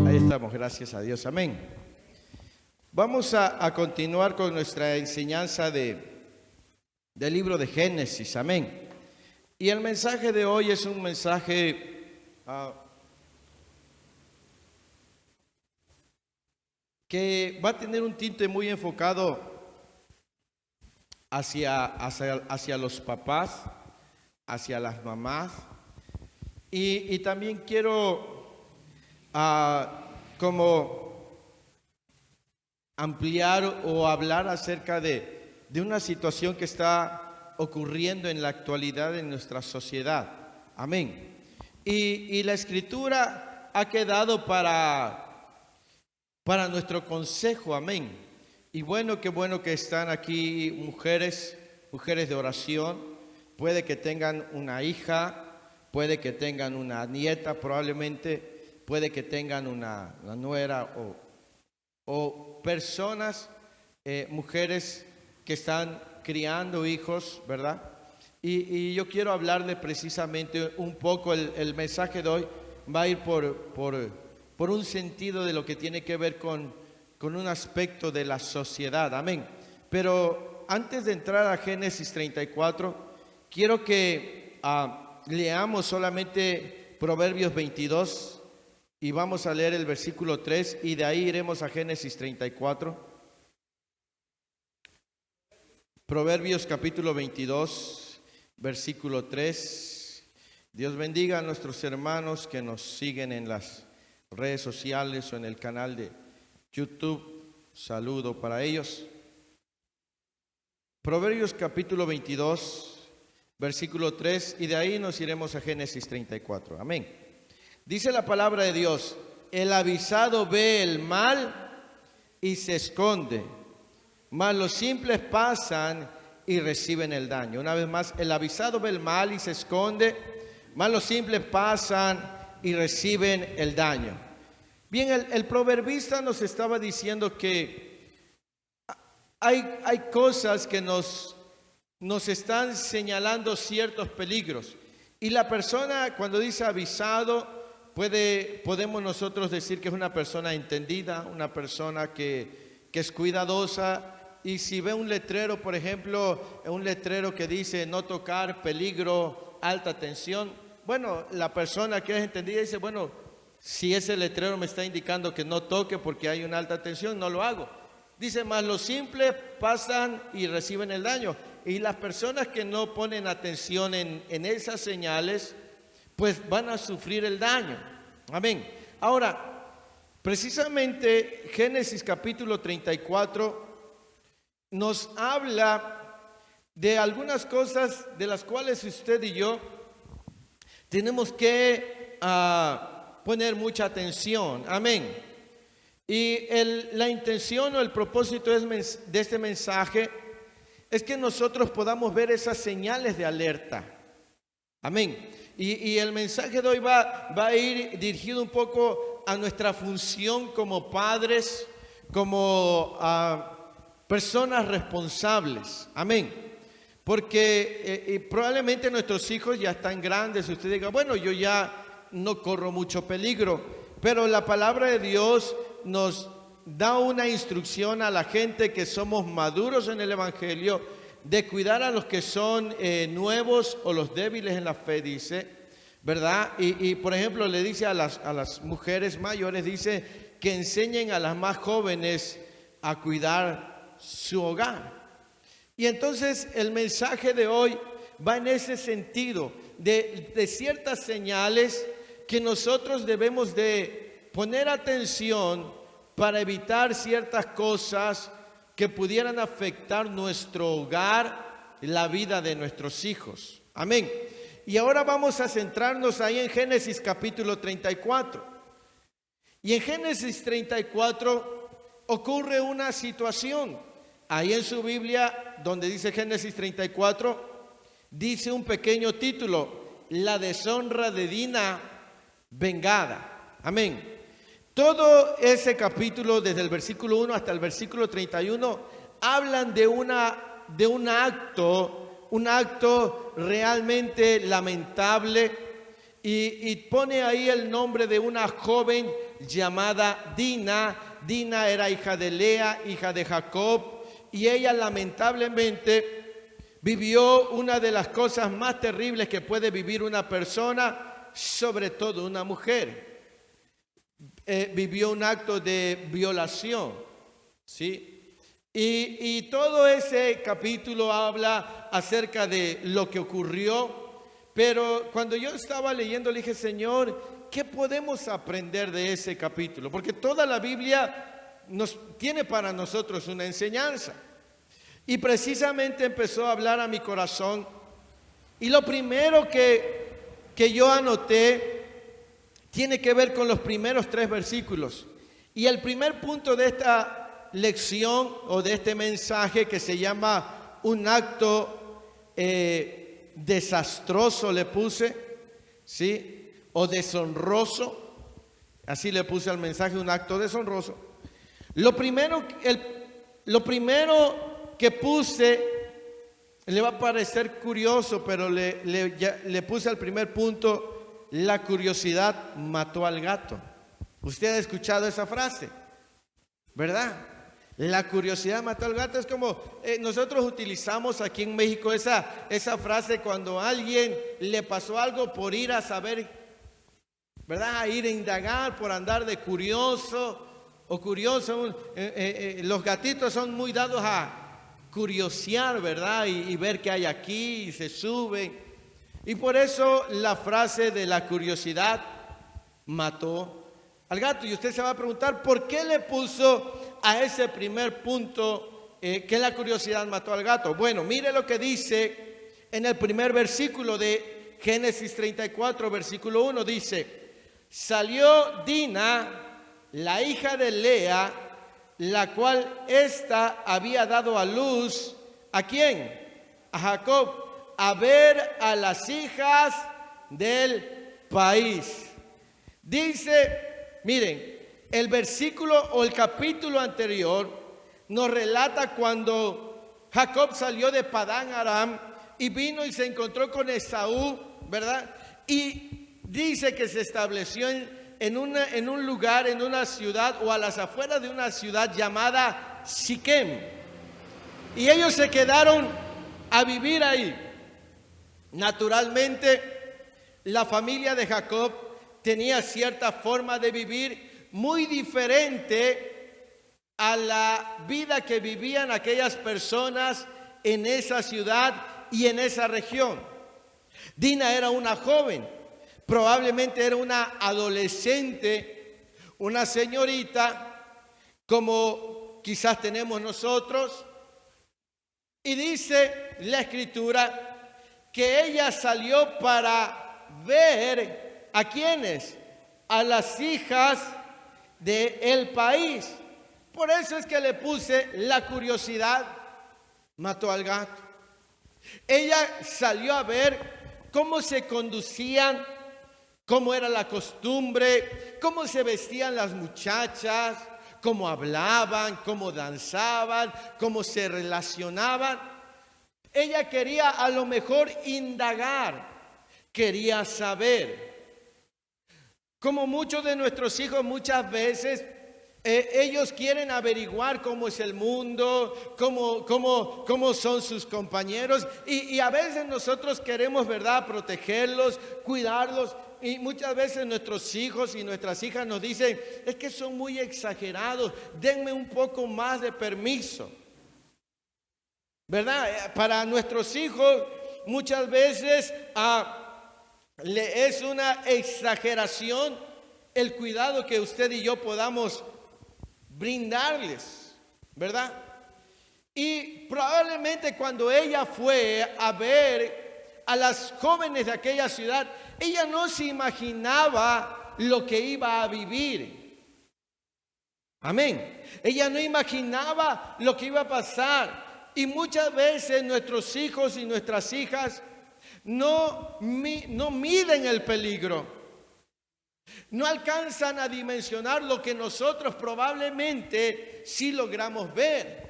Ahí estamos, gracias a Dios, amén. Vamos a continuar con nuestra enseñanza del libro de Génesis, amén. Y el mensaje de hoy es un mensaje que va a tener un tinte muy enfocado hacia los papás, hacia las mamás. Y también quiero como ampliar o hablar acerca de una situación que está ocurriendo en la actualidad en nuestra sociedad. Amén. Y la escritura ha quedado para nuestro consejo. Amén. Y qué bueno que están aquí mujeres de oración. Puede que tengan una hija, puede que tengan una nieta, probablemente, puede que tengan una nuera o personas, mujeres que están criando hijos, ¿verdad? Y yo quiero hablarles precisamente un poco, el mensaje de hoy va a ir por un sentido de lo que tiene que ver con un aspecto de la sociedad, amén. Pero antes de entrar a Génesis 34, quiero que leamos solamente Proverbios 22 y vamos a leer el versículo 3 y de ahí iremos a Génesis 34. Proverbios capítulo 22, versículo 3. Dios bendiga a nuestros hermanos que nos siguen en las redes sociales o en el canal de YouTube. Saludo para ellos. Proverbios capítulo 22, versículo 3, y de ahí nos iremos a Génesis 34. Amén. Dice la palabra de Dios: el avisado ve el mal y se esconde, mas los simples pasan y reciben el daño. Una vez más, el avisado ve el mal y se esconde, mas los simples pasan y reciben el daño. Bien, el proverbista nos estaba diciendo que hay cosas que nos están señalando ciertos peligros. Y la persona, cuando dice avisado, podemos nosotros decir que es una persona entendida, una persona que es cuidadosa. Y si ve un letrero, por ejemplo, un letrero que dice no tocar, peligro, alta tensión, bueno, la persona que es entendida dice, bueno, si ese letrero me está indicando que no toque porque hay una alta tensión, no lo hago. Dice, más los simples pasan y reciben el daño. Y las personas que no ponen atención en esas señales, pues van a sufrir el daño. Amén. Ahora, precisamente Génesis capítulo 34 nos habla de algunas cosas de las cuales usted y yo tenemos que poner mucha atención. Amén. Y la intención o el propósito de este mensaje es que nosotros podamos ver esas señales de alerta. Amén. Y el mensaje de hoy va a ir dirigido un poco a nuestra función como padres, como personas responsables. Amén. Porque probablemente nuestros hijos ya están grandes. Usted diga, bueno, yo ya no corro mucho peligro. Pero la palabra de Dios nos da una instrucción a la gente que somos maduros en el Evangelio de cuidar a los que son nuevos o los débiles en la fe, dice, ¿verdad? Y por ejemplo le dice a las mujeres mayores, dice que enseñen a las más jóvenes a cuidar su hogar. Y entonces el mensaje de hoy va en ese sentido de ciertas señales que nosotros debemos de poner atención para evitar ciertas cosas que pudieran afectar nuestro hogar, la vida de nuestros hijos. Amén. Y ahora vamos a centrarnos ahí en Génesis capítulo 34. Y en Génesis 34 ocurre una situación. Ahí en su Biblia, donde dice Génesis 34, dice un pequeño título: la deshonra de Dina vengada. Amén. Todo ese capítulo, desde el versículo 1 hasta el versículo 31, hablan de un acto realmente lamentable, y pone ahí el nombre de una joven llamada Dina. Dina era hija de Lea, hija de Jacob, y ella lamentablemente vivió una de las cosas más terribles que puede vivir una persona, sobre todo una mujer. Vivió un acto de violación, ¿sí? Y todo ese capítulo habla acerca de lo que ocurrió. Pero cuando yo estaba leyendo, le dije, Señor, ¿qué podemos aprender de ese capítulo? Porque toda la Biblia tiene para nosotros una enseñanza. Y precisamente empezó a hablar a mi corazón. Y lo primero que yo anoté tiene que ver con los primeros 3 versículos. Y el primer punto de esta lección o de este mensaje, que se llama un acto desastroso, le puse, ¿sí? O deshonroso. Así le puse al mensaje, un acto deshonroso. Lo primero que puse, le va a parecer curioso, pero le puse al primer punto: la curiosidad mató al gato. Usted ha escuchado esa frase, ¿verdad? La curiosidad mató al gato. Es como nosotros utilizamos aquí en México esa frase cuando a alguien le pasó algo, por ir a saber, ¿verdad? A ir a indagar, por andar de curioso o curioso. Los gatitos son muy dados a curiosear, ¿verdad? Y ver qué hay aquí, y se suben. Y por eso la frase de la curiosidad mató al gato. Y usted se va a preguntar, ¿por qué le puso a ese primer punto que la curiosidad mató al gato? Bueno, mire lo que dice en el primer versículo de Génesis 34, versículo 1. Dice: salió Dina, la hija de Lea, la cual ésta había dado a luz, ¿a quién? A Jacob, a ver a las hijas del país. Dice, miren, el versículo o el capítulo anterior nos relata cuando Jacob salió de Padán Aram y vino y se encontró con Esaú, ¿verdad? Y dice que se estableció en un lugar, en una ciudad, o a las afueras de una ciudad llamada Siquem. Y ellos se quedaron a vivir ahí. Naturalmente, la familia de Jacob tenía cierta forma de vivir muy diferente a la vida que vivían aquellas personas en esa ciudad y en esa región. Dina era una joven, probablemente era una adolescente, una señorita, como quizás tenemos nosotros. Y dice la Escritura que ella salió para ver ¿a quiénes? A las hijas del país. Por eso es que le puse la curiosidad mató al gato. Ella salió a ver cómo se conducían, cómo era la costumbre, cómo se vestían las muchachas, cómo hablaban, cómo danzaban, cómo se relacionaban. Ella quería a lo mejor indagar, quería saber. Como muchos de nuestros hijos muchas veces, ellos quieren averiguar cómo es el mundo, cómo son sus compañeros. Y a veces nosotros queremos, ¿verdad?, protegerlos, cuidarlos. Y muchas veces nuestros hijos y nuestras hijas nos dicen, es que son muy exagerados, denme un poco más de permiso, ¿verdad? Para nuestros hijos muchas veces es una exageración el cuidado que usted y yo podamos brindarles, ¿verdad? Y probablemente cuando ella fue a ver a las jóvenes de aquella ciudad, ella no se imaginaba lo que iba a vivir. Amén. Ella no imaginaba lo que iba a pasar. Y muchas veces nuestros hijos y nuestras hijas no miden el peligro. No alcanzan a dimensionar lo que nosotros probablemente sí logramos ver.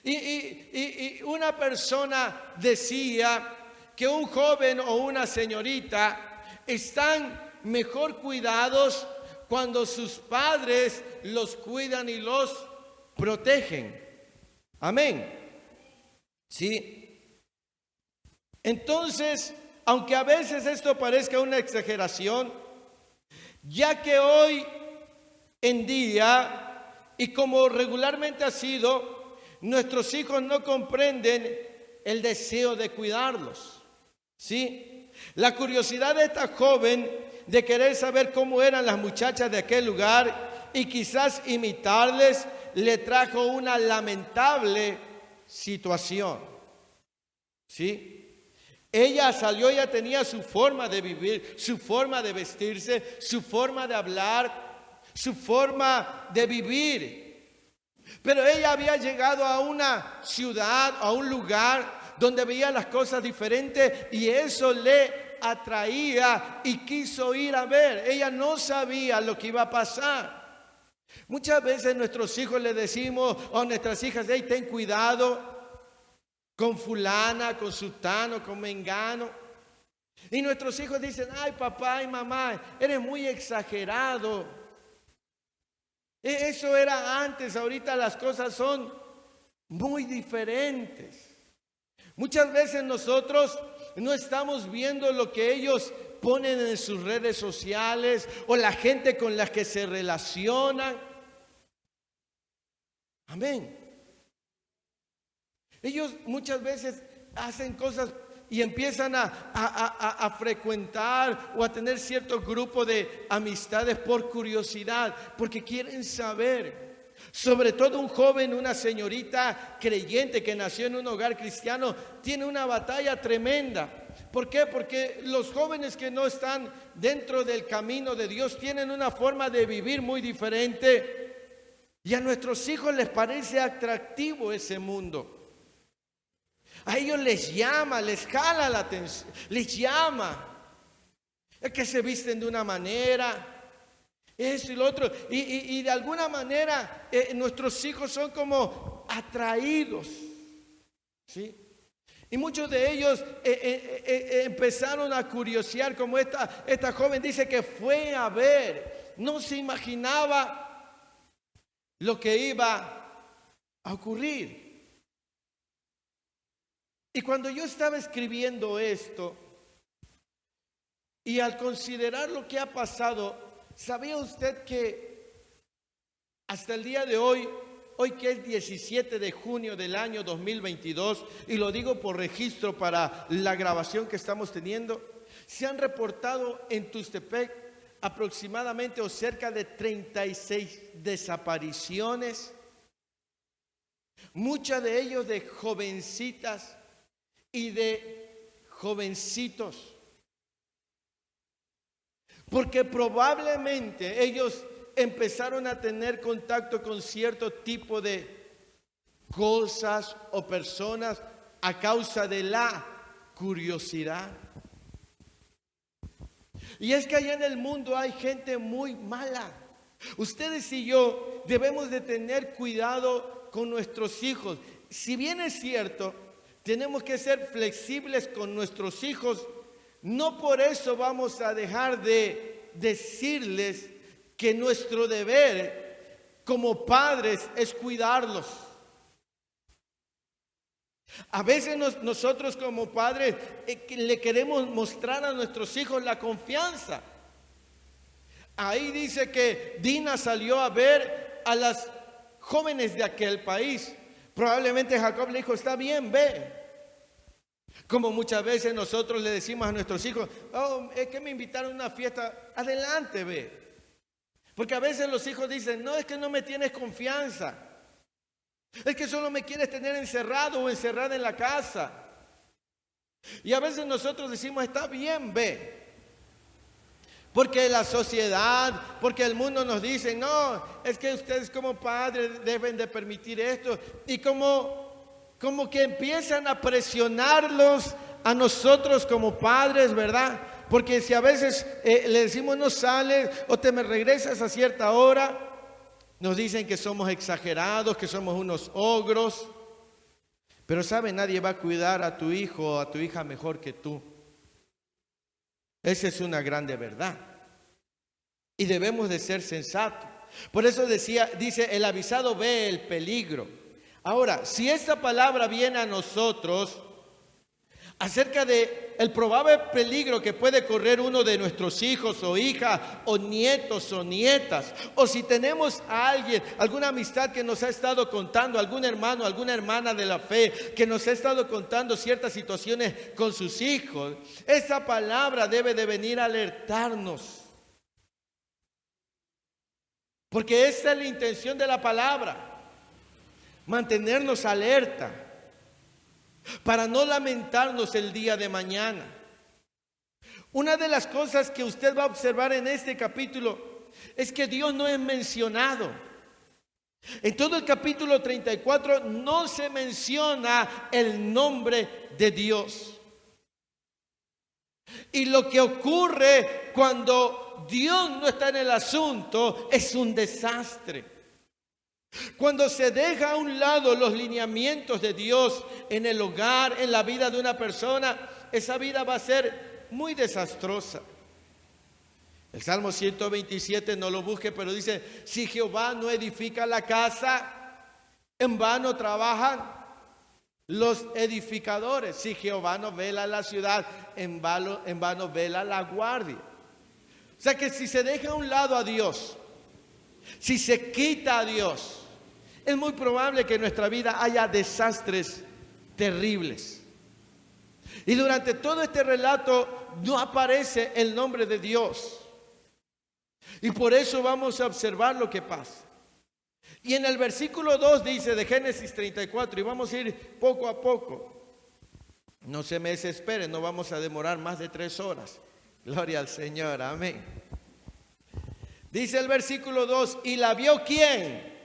Y una persona decía que un joven o una señorita están mejor cuidados cuando sus padres los cuidan y los protegen. Amén. Sí. Entonces, aunque a veces esto parezca una exageración, ya que hoy en día, y como regularmente ha sido, nuestros hijos no comprenden el deseo de cuidarlos. ¿Sí? La curiosidad de esta joven de querer saber cómo eran las muchachas de aquel lugar y quizás imitarles, le trajo una lamentable situación. ¿Sí? Ella salió, ella tenía su forma de vivir, su forma de vestirse, su forma de hablar, su forma de vivir. Pero ella había llegado a una ciudad, a un lugar donde veía las cosas diferentes y eso le atraía y quiso ir a ver. Ella no sabía lo que iba a pasar. Muchas veces nuestros hijos le decimos, o nuestras hijas, hey, ten cuidado con fulana, con sutano, con mengano. Y nuestros hijos dicen, ay papá y mamá, eres muy exagerado. Eso era antes, ahorita las cosas son muy diferentes. Muchas veces nosotros no estamos viendo lo que ellos ponen en sus redes sociales o la gente con la que se relacionan. Amén. Ellos muchas veces hacen cosas y empiezan a frecuentar o a tener cierto grupo de amistades por curiosidad, porque quieren saber. Sobre todo un joven, una señorita creyente que nació en un hogar cristiano, tiene una batalla tremenda. ¿Por qué? Porque los jóvenes que no están dentro del camino de Dios tienen una forma de vivir muy diferente. Y a nuestros hijos les parece atractivo ese mundo. A ellos les llama, les jala la atención, les llama. Es que se visten de una manera, eso y lo otro. Y de alguna manera nuestros hijos son como atraídos. ¿Sí? Y muchos de ellos empezaron a curiosear, como esta joven dice que fue a ver. No se imaginaba lo que iba a ocurrir. Y cuando yo estaba escribiendo esto, y al considerar lo que ha pasado, ¿sabía usted que hasta el día de hoy que es 17 de junio del año 2022, y lo digo por registro para la grabación que estamos teniendo, se han reportado en Tuxtepec aproximadamente o cerca de 36 desapariciones, muchas de ellos de jovencitas y de jovencitos, porque probablemente ellos empezaron a tener contacto con cierto tipo de cosas o personas a causa de la curiosidad. Y es que allá en el mundo hay gente muy mala. Ustedes y yo debemos de tener cuidado con nuestros hijos. Si bien es cierto, tenemos que ser flexibles con nuestros hijos, no por eso vamos a dejar de decirles que nuestro deber como padres es cuidarlos. A veces nosotros como padres le queremos mostrar a nuestros hijos la confianza. Ahí dice que Dina salió a ver a las jóvenes de aquel país. Probablemente Jacob le dijo, está bien, ve. Como muchas veces nosotros le decimos a nuestros hijos, oh, es que me invitaron a una fiesta, adelante, ve. Porque a veces los hijos dicen, no, es que no me tienes confianza. Es que solo me quieres tener encerrado o encerrada en la casa. Y a veces nosotros decimos, está bien, ve. Porque la sociedad, porque el mundo nos dice, no, es que ustedes como padres deben de permitir esto. Y como que empiezan a presionarlos a nosotros como padres, ¿verdad? Porque si a veces le decimos no sales o te me regresas a cierta hora, nos dicen que somos exagerados, que somos unos ogros. Pero sabe, nadie va a cuidar a tu hijo o a tu hija mejor que tú. Esa es una grande verdad. Y debemos de ser sensatos. Por eso dice, el avisado ve el peligro. Ahora, si esta palabra viene a nosotros acerca de el probable peligro que puede correr uno de nuestros hijos o hijas o nietos o nietas, o si tenemos a alguien, alguna amistad que nos ha estado contando, algún hermano, alguna hermana de la fe que nos ha estado contando ciertas situaciones con sus hijos, esa palabra debe de venir a alertarnos. Porque esa es la intención de la palabra, mantenernos alerta para no lamentarnos el día de mañana. Una de las cosas que usted va a observar en este capítulo es que Dios no es mencionado. En todo el capítulo 34 no se menciona el nombre de Dios. Y lo que ocurre cuando Dios no está en el asunto es un desastre. Cuando se deja a un lado los lineamientos de Dios en el hogar, en la vida de una persona, esa vida va a ser muy desastrosa. El Salmo 127, no lo busque, pero dice, si Jehová no edifica la casa, en vano trabajan los edificadores. Si Jehová no vela la ciudad, en vano vela la guardia. O sea que si se deja a un lado a Dios, si se quita a Dios, es muy probable que en nuestra vida haya desastres terribles. Y durante todo este relato no aparece el nombre de Dios. Y por eso vamos a observar lo que pasa. Y en el versículo 2 dice de Génesis 34, y vamos a ir poco a poco. No se me desesperen, no vamos a demorar más de 3 horas. Gloria al Señor, amén. Dice el versículo 2, ¿y la vio quién?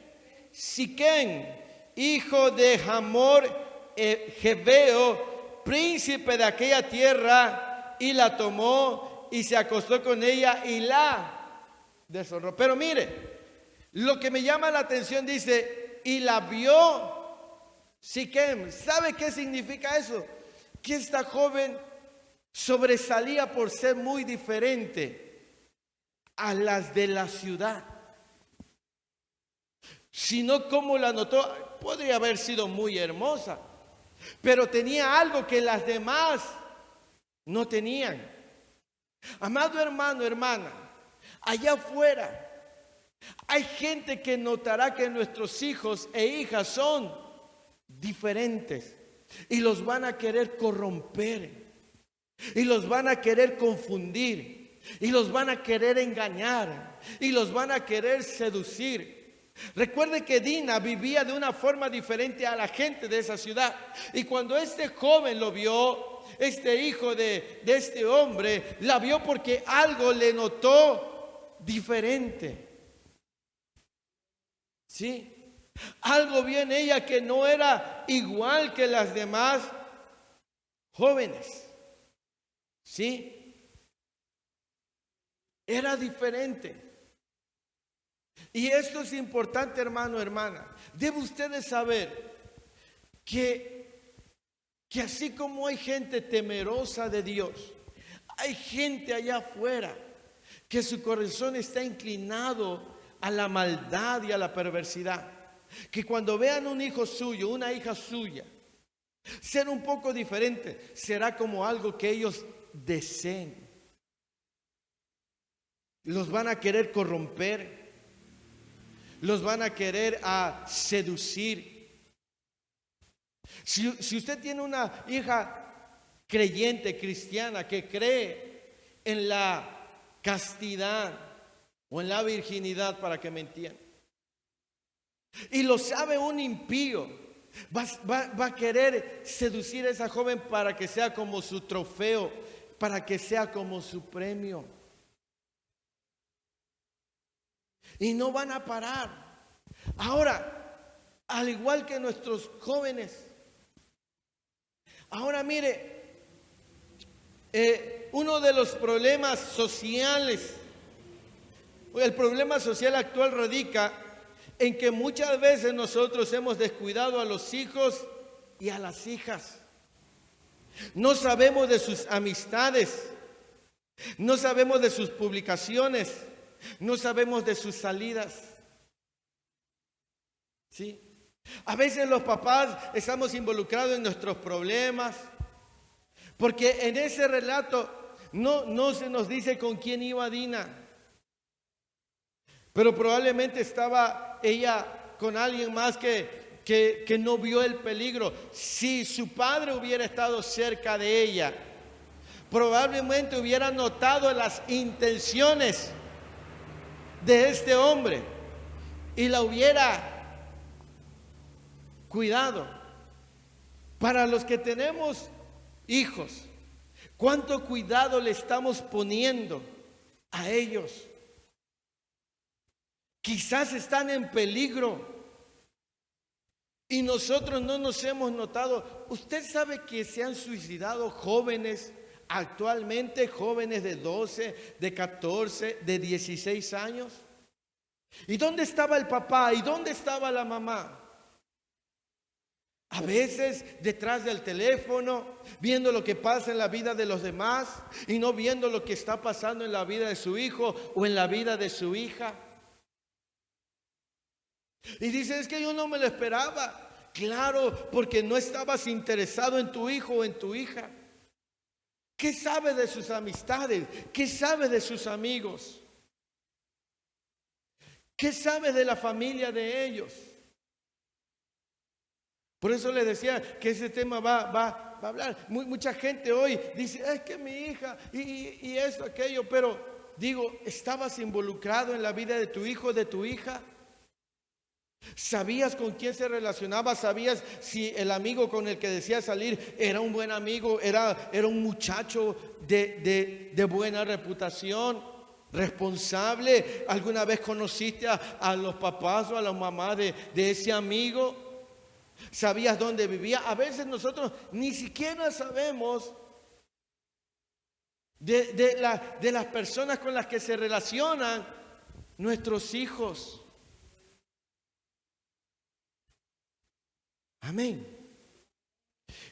Siquem, hijo de Hamor Jebeo, príncipe de aquella tierra, y la tomó y se acostó con ella y la deshonró. Pero mire, lo que me llama la atención dice, y la vio Siquem. ¿Sabe qué significa eso? Que esta joven sobresalía por ser muy diferente a las de la ciudad. Sino como la notó, podría haber sido muy hermosa, pero tenía algo que las demás no tenían. Amado hermano, hermana, allá afuera hay gente que notará que nuestros hijos e hijas son diferentes y los van a querer corromper y los van a querer confundir y los van a querer engañar y los van a querer seducir. Recuerde que Dina vivía de una forma diferente a la gente de esa ciudad. Y cuando este joven lo vio, este hijo de este hombre, la vio porque algo le notó diferente. ¿Sí? Algo vio en ella que no era igual que las demás jóvenes. ¿Sí? Era diferente. Y esto es importante, hermano, hermana. Debe ustedes saber que así como hay gente temerosa de Dios, hay gente allá afuera que su corazón está inclinado a la maldad y a la perversidad. Que cuando vean un hijo suyo, una hija suya, ser un poco diferente, será como algo que ellos deseen. Los van a querer corromper. Los van a querer seducir. Si usted tiene una hija creyente, cristiana, que cree en la castidad o en la virginidad, para que me entiendan, y lo sabe un impío, va a querer seducir a esa joven para que sea como su trofeo, para que sea como su premio. Y no van a parar. Ahora, al igual que nuestros jóvenes, ahora mire, Uno de los problemas sociales, el problema social actual radica en que muchas veces nosotros hemos descuidado a los hijos y a las hijas. No sabemos de sus amistades, no sabemos de sus publicaciones, no sabemos de sus salidas. ¿Sí? A veces los papás estamos involucrados en nuestros problemas, porque en ese relato no se nos dice con quién iba Dina, pero probablemente estaba ella con alguien más que no vio el peligro. Si su padre hubiera estado cerca de ella, probablemente hubiera notado las intenciones de este hombre y la hubiera cuidado. Para los que tenemos hijos, ¿cuánto cuidado le estamos poniendo a ellos? Quizás están en peligro y nosotros no nos hemos notado. ¿Usted sabe que se han suicidado jóvenes actualmente, jóvenes de 12, de 14, de 16 años? ¿Y dónde estaba el papá? ¿Y dónde estaba la mamá? A veces detrás del teléfono, viendo lo que pasa en la vida de los demás y no viendo lo que está pasando en la vida de su hijo o en la vida de su hija. Y dice, es que yo no me lo esperaba. Claro, porque no estabas interesado en tu hijo o en tu hija. ¿Qué sabe de sus amistades? ¿Qué sabe de sus amigos? ¿Qué sabe de la familia de ellos? Por eso les decía que ese tema va a hablar. Mucha gente hoy dice, es que mi hija y esto, aquello. Pero digo, ¿estabas involucrado en la vida de tu hijo, de tu hija? ¿Sabías con quién se relacionaba? ¿Sabías si el amigo con el que decía salir era un buen amigo? ¿Era un muchacho de buena reputación? ¿Responsable? ¿Alguna vez conociste a los papás o a la mamá de ese amigo? ¿Sabías dónde vivía? A veces nosotros ni siquiera sabemos de las personas con las que se relacionan nuestros hijos. Amén.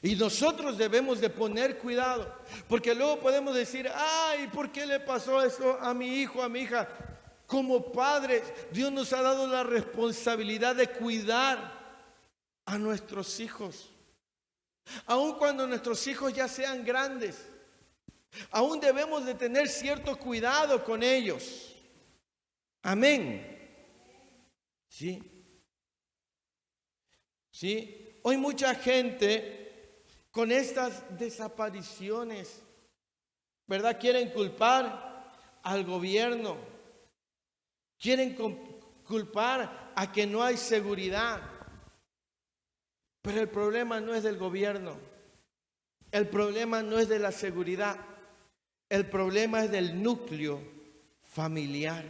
Y nosotros debemos de poner cuidado, porque luego podemos decir, ay, ¿por qué le pasó esto a mi hijo, a mi hija? Como padres, Dios nos ha dado la responsabilidad de cuidar a nuestros hijos. Aun cuando nuestros hijos ya sean grandes, aún debemos de tener cierto cuidado con ellos. Amén. Sí. Sí. Hoy mucha gente con estas desapariciones, ¿verdad? Quieren culpar al gobierno. Quieren culpar a que no hay seguridad. Pero el problema no es del gobierno. El problema no es de la seguridad. El problema es del núcleo familiar.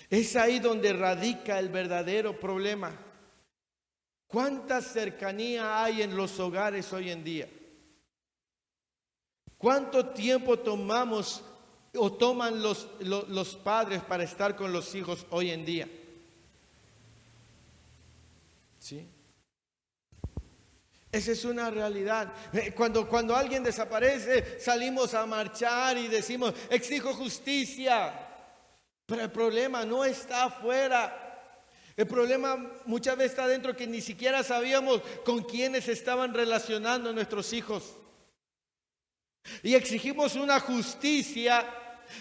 Es ahí donde radica el verdadero problema. ¿Cuánta cercanía hay en los hogares hoy en día? ¿Cuánto tiempo tomamos o toman los padres para estar con los hijos hoy en día? ¿Sí? Esa es una realidad. Cuando alguien desaparece, salimos a marchar y decimos, exijo justicia. Pero el problema no está afuera. El problema muchas veces está dentro, que ni siquiera sabíamos con quiénes estaban relacionando nuestros hijos. Y exigimos una justicia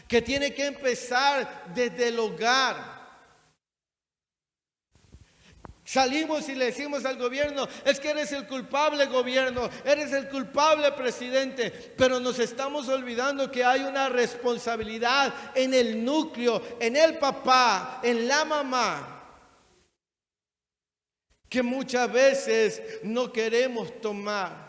que tiene que empezar desde el hogar. Salimos y le decimos al gobierno, es que eres el culpable gobierno, eres el culpable presidente, pero nos estamos olvidando que hay una responsabilidad en el núcleo, en el papá, en la mamá, que muchas veces no queremos tomar.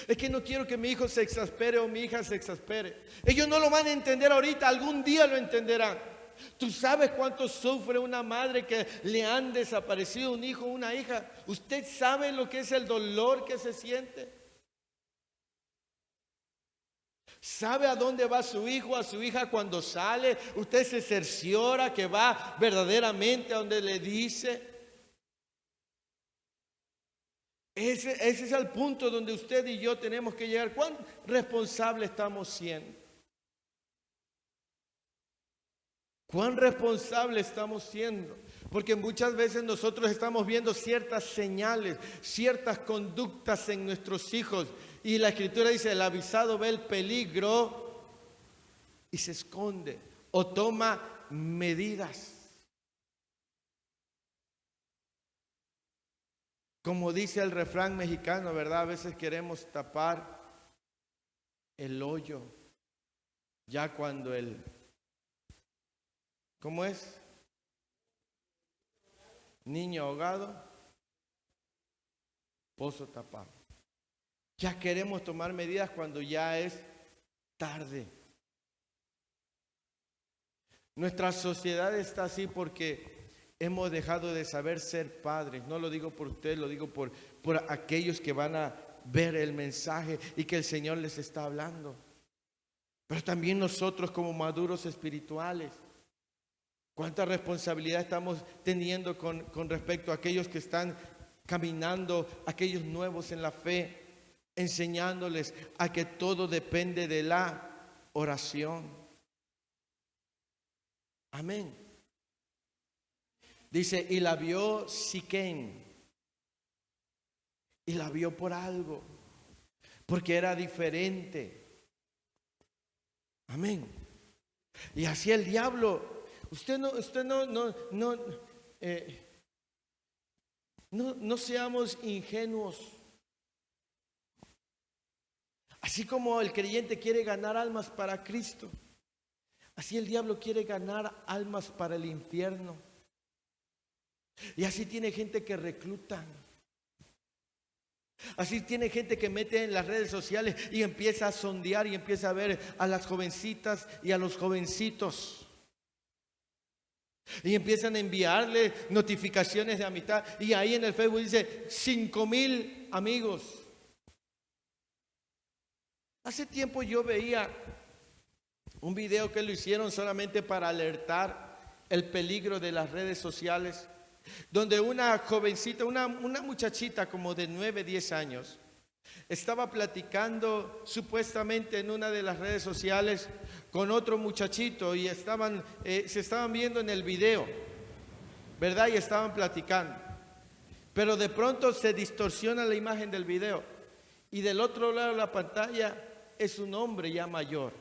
Es que no quiero que mi hijo se exaspere o mi hija se exaspere. Ellos no lo van a entender ahorita, algún día lo entenderán. ¿Tú sabes cuánto sufre una madre que le han desaparecido un hijo o una hija? ¿Usted sabe lo que es el dolor que se siente? ¿Sabe a dónde va su hijo, a su hija cuando sale? Usted se cerciora que va verdaderamente a donde le dice. Ese es el punto donde usted y yo tenemos que llegar. ¿Cuán responsable estamos siendo? ¿Cuán responsable estamos siendo? Porque muchas veces nosotros estamos viendo ciertas señales, ciertas conductas en nuestros hijos. Y la Escritura dice, el avisado ve el peligro y se esconde o toma medidas. Como dice el refrán mexicano, ¿verdad? A veces queremos tapar el hoyo ya cuando ¿cómo es? Niño ahogado, pozo tapado. Ya queremos tomar medidas cuando ya es tarde. Nuestra sociedad está así porque hemos dejado de saber ser padres. No lo digo por usted, lo digo por aquellos que van a ver el mensaje y que el Señor les está hablando. Pero también nosotros como maduros espirituales. ¿Cuánta responsabilidad estamos teniendo con respecto a aquellos que están caminando, aquellos nuevos en la fe, enseñándoles a que todo depende de la oración? Amén. Dice, y la vio Siquén, y la vio por algo, porque era diferente. Amén. Y así el diablo. Usted no seamos ingenuos. Así como el creyente quiere ganar almas para Cristo, así el diablo quiere ganar almas para el infierno. Y así tiene gente que reclutan. Así tiene gente que mete en las redes sociales y empieza a sondear y empieza a ver a las jovencitas y a los jovencitos. Y empiezan a enviarle notificaciones de amistad. Y ahí en el Facebook dice 5,000 amigos. Hace tiempo yo veía un video que lo hicieron solamente para alertar el peligro de las redes sociales, donde una jovencita, una muchachita como de 9, 10 años, estaba platicando supuestamente en una de las redes sociales con otro muchachito y se estaban viendo en el video, ¿verdad? Y estaban platicando. Pero de pronto se distorsiona la imagen del video y del otro lado de la pantalla es un hombre ya mayor.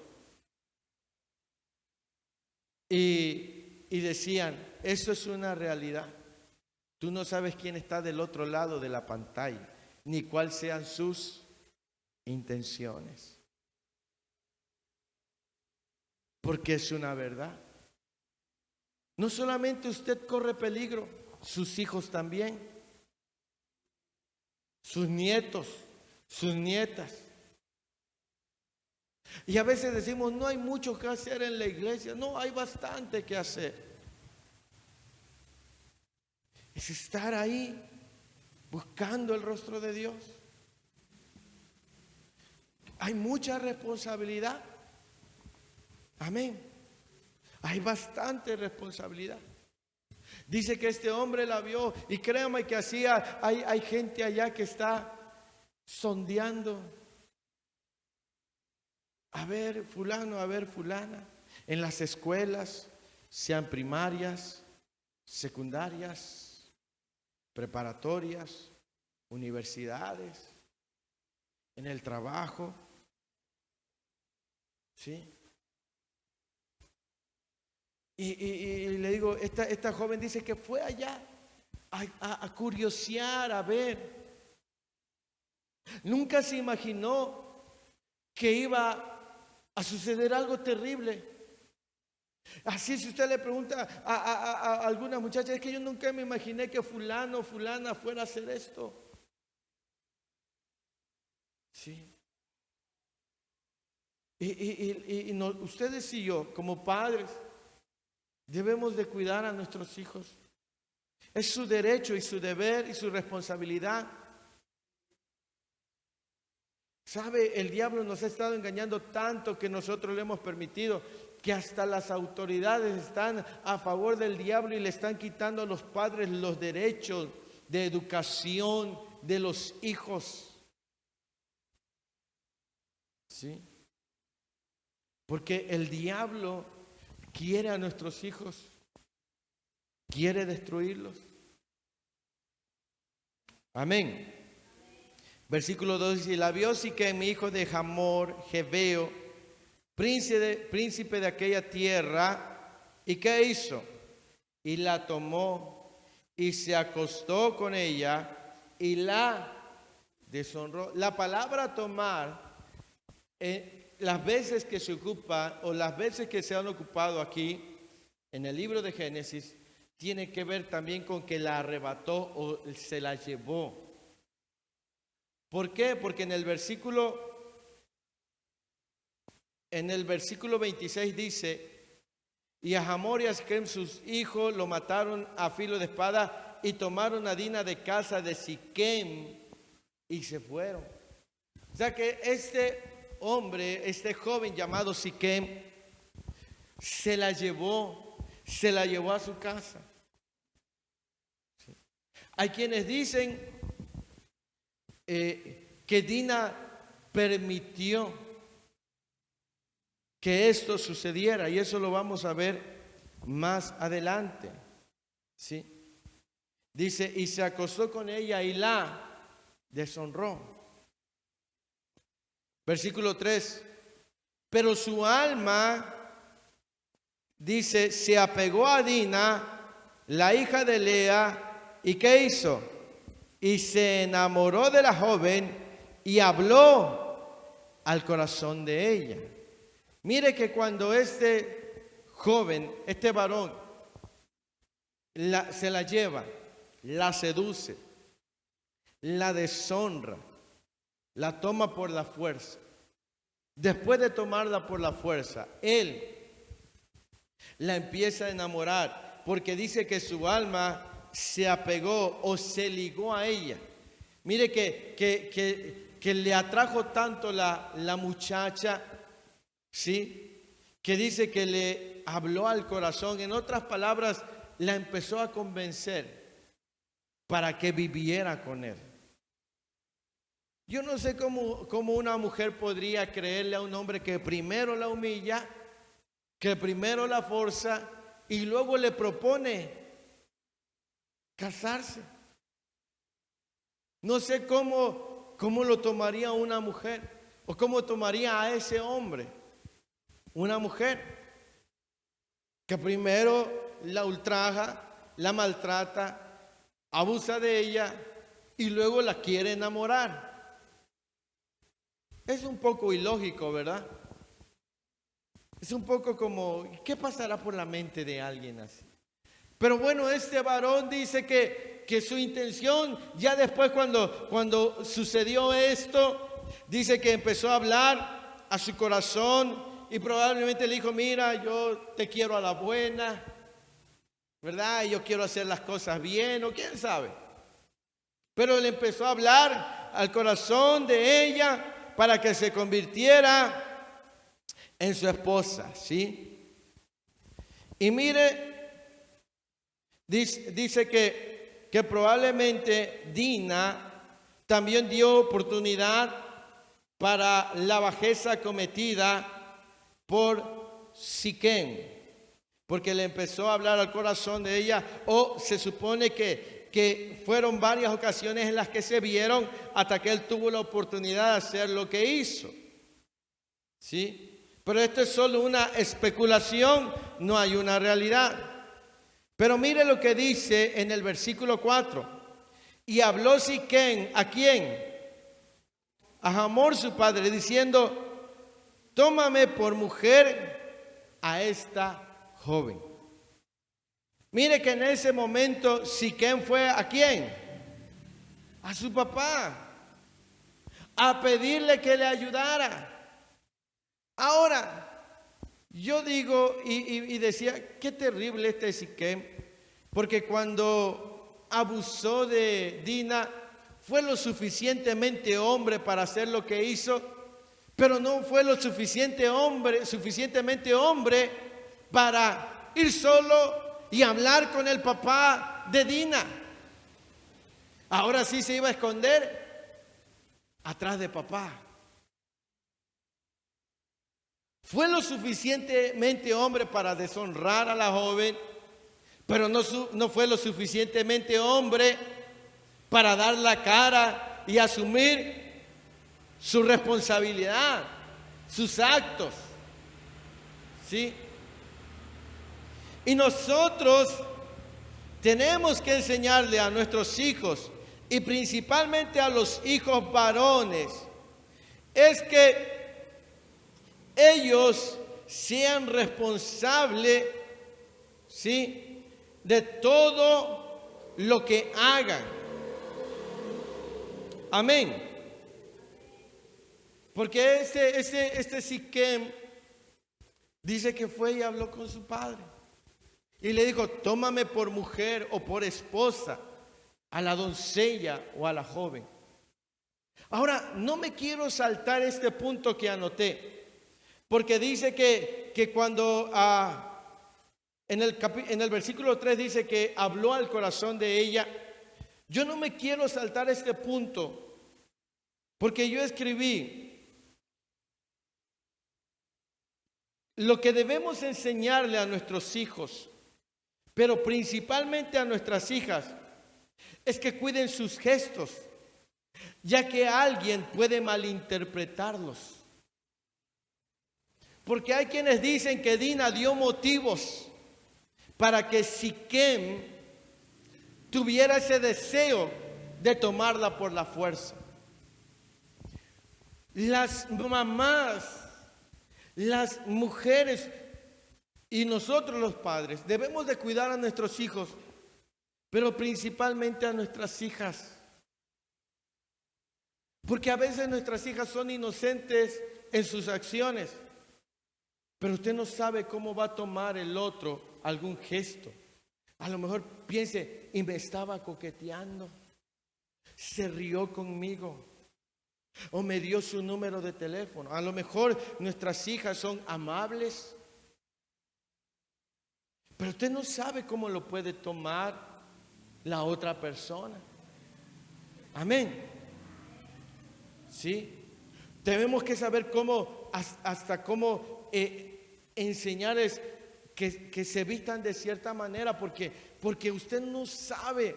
Y decían, eso es una realidad. Tú no sabes quién está del otro lado de la pantalla, ni cuáles sean sus intenciones. Porque es una verdad. No solamente usted corre peligro, sus hijos también, sus nietos, sus nietas. Y a veces decimos, no hay mucho que hacer en la iglesia. No, hay bastante que hacer. Es estar ahí buscando el rostro de Dios. Hay mucha responsabilidad. Amén. Hay bastante responsabilidad. Dice que este hombre la vio y créame que así hay gente allá que está sondeando. A ver fulano, a ver fulana. En las escuelas, sean primarias, secundarias, preparatorias, universidades, en el trabajo, ¿sí? Y le digo, esta joven dice que fue allá a curiosear, a ver. Nunca se imaginó que iba a suceder algo terrible. Así si usted le pregunta a algunas muchachas, es que yo nunca me imaginé que fulano o fulana fuera a hacer esto. Sí. Ustedes y yo, como padres, debemos de cuidar a nuestros hijos. Es su derecho y su deber y su responsabilidad. ¿Sabe? El diablo nos ha estado engañando tanto que nosotros le hemos permitido que hasta las autoridades están a favor del diablo y le están quitando a los padres los derechos de educación de los hijos. ¿Sí? Porque el diablo quiere a nuestros hijos, quiere destruirlos. Amén. Versículo 2 dice: la vio Siquem, hijo de Hamor, Jebeo, príncipe de aquella tierra, ¿y qué hizo? Y la tomó y se acostó con ella y la deshonró. La palabra tomar, las veces que se ocupa o las veces que se han ocupado aquí en el libro de Génesis, tiene que ver también con que la arrebató o se la llevó. ¿Por qué? Porque en el versículo 26 dice: y a Hamor y a Siquem sus hijos lo mataron a filo de espada y tomaron a Dina de casa de Siquem y se fueron. O sea que este hombre, este joven llamado Siquem, se la llevó a su casa. ¿Sí? Hay quienes dicen que Dina permitió que esto sucediera, y eso lo vamos a ver más adelante. ¿Sí? Dice: y se acostó con ella y la deshonró. Versículo 3: pero su alma, dice, se apegó a Dina, la hija de Lea, ¿y qué hizo? Y se enamoró de la joven y habló al corazón de ella. Mire que cuando este joven, este varón, se la lleva, la seduce, la deshonra, la toma por la fuerza. Después de tomarla por la fuerza, él la empieza a enamorar, porque dice que su alma se apegó o se ligó a ella. Mire que le atrajo tanto la muchacha, ¿sí? Que dice que le habló al corazón. En otras palabras, la empezó a convencer para que viviera con él. Yo no sé cómo una mujer podría creerle a un hombre que primero la humilla, que primero la forza y luego le propone casarse. No sé cómo lo tomaría una mujer, o cómo tomaría a ese hombre una mujer que primero la ultraja, la maltrata, abusa de ella y luego la quiere enamorar. Es un poco ilógico, ¿verdad? Es un poco como, ¿qué pasará por la mente de alguien así? Pero bueno, este varón dice que su intención, ya después cuando sucedió esto, dice que empezó a hablar a su corazón y probablemente le dijo: mira, yo te quiero a la buena, ¿verdad? Yo quiero hacer las cosas bien, o quién sabe. Pero le empezó a hablar al corazón de ella para que se convirtiera en su esposa, ¿sí? Y mire, dice que probablemente Dina también dio oportunidad para la bajeza cometida por Siquem, porque le empezó a hablar al corazón de ella, o se supone que fueron varias ocasiones en las que se vieron hasta que él tuvo la oportunidad de hacer lo que hizo. ¿Sí? Pero esto es solo una especulación, no hay una realidad. Pero mire lo que dice en el versículo 4. Y habló Siquem, ¿a quién? A Hamor su padre, diciendo: tómame por mujer a esta joven. Mire que en ese momento Siquem fue ¿a quién? A su papá, a pedirle que le ayudara. Ahora, yo digo y decía, qué terrible este Siquem, porque cuando abusó de Dina fue lo suficientemente hombre para hacer lo que hizo, pero no fue lo suficientemente hombre para ir solo y hablar con el papá de Dina. Ahora sí se iba a esconder atrás de papá. Fue lo suficientemente hombre para deshonrar a la joven, pero no fue lo suficientemente hombre para dar la cara y asumir su responsabilidad, sus actos. ¿Sí? Y nosotros tenemos que enseñarle a nuestros hijos, y principalmente a los hijos varones, es que ellos sean responsables, ¿sí?, de todo lo que hagan. Amén. Porque este Siquem dice que fue y habló con su padre y le dijo: tómame por mujer o por esposa a la doncella o a la joven. Ahora, no me quiero saltar este punto que anoté, porque dice que cuando en el versículo 3 dice que habló al corazón de ella. Yo no me quiero saltar este punto, porque yo escribí: lo que debemos enseñarle a nuestros hijos, pero principalmente a nuestras hijas, es que cuiden sus gestos, ya que alguien puede malinterpretarlos. Porque hay quienes dicen que Dina dio motivos para que Siquem tuviera ese deseo de tomarla por la fuerza. Las mamás, las mujeres y nosotros los padres debemos de cuidar a nuestros hijos, pero principalmente a nuestras hijas. Porque a veces nuestras hijas son inocentes en sus acciones, pero usted no sabe cómo va a tomar el otro algún gesto. A lo mejor piense: y me estaba coqueteando, se rió conmigo, o me dio su número de teléfono. A lo mejor nuestras hijas son amables, pero usted no sabe cómo lo puede tomar la otra persona. Amén. ¿Sí? Tenemos que saber cómo, hasta cómo enseñarles que se vistan de cierta manera, porque usted no sabe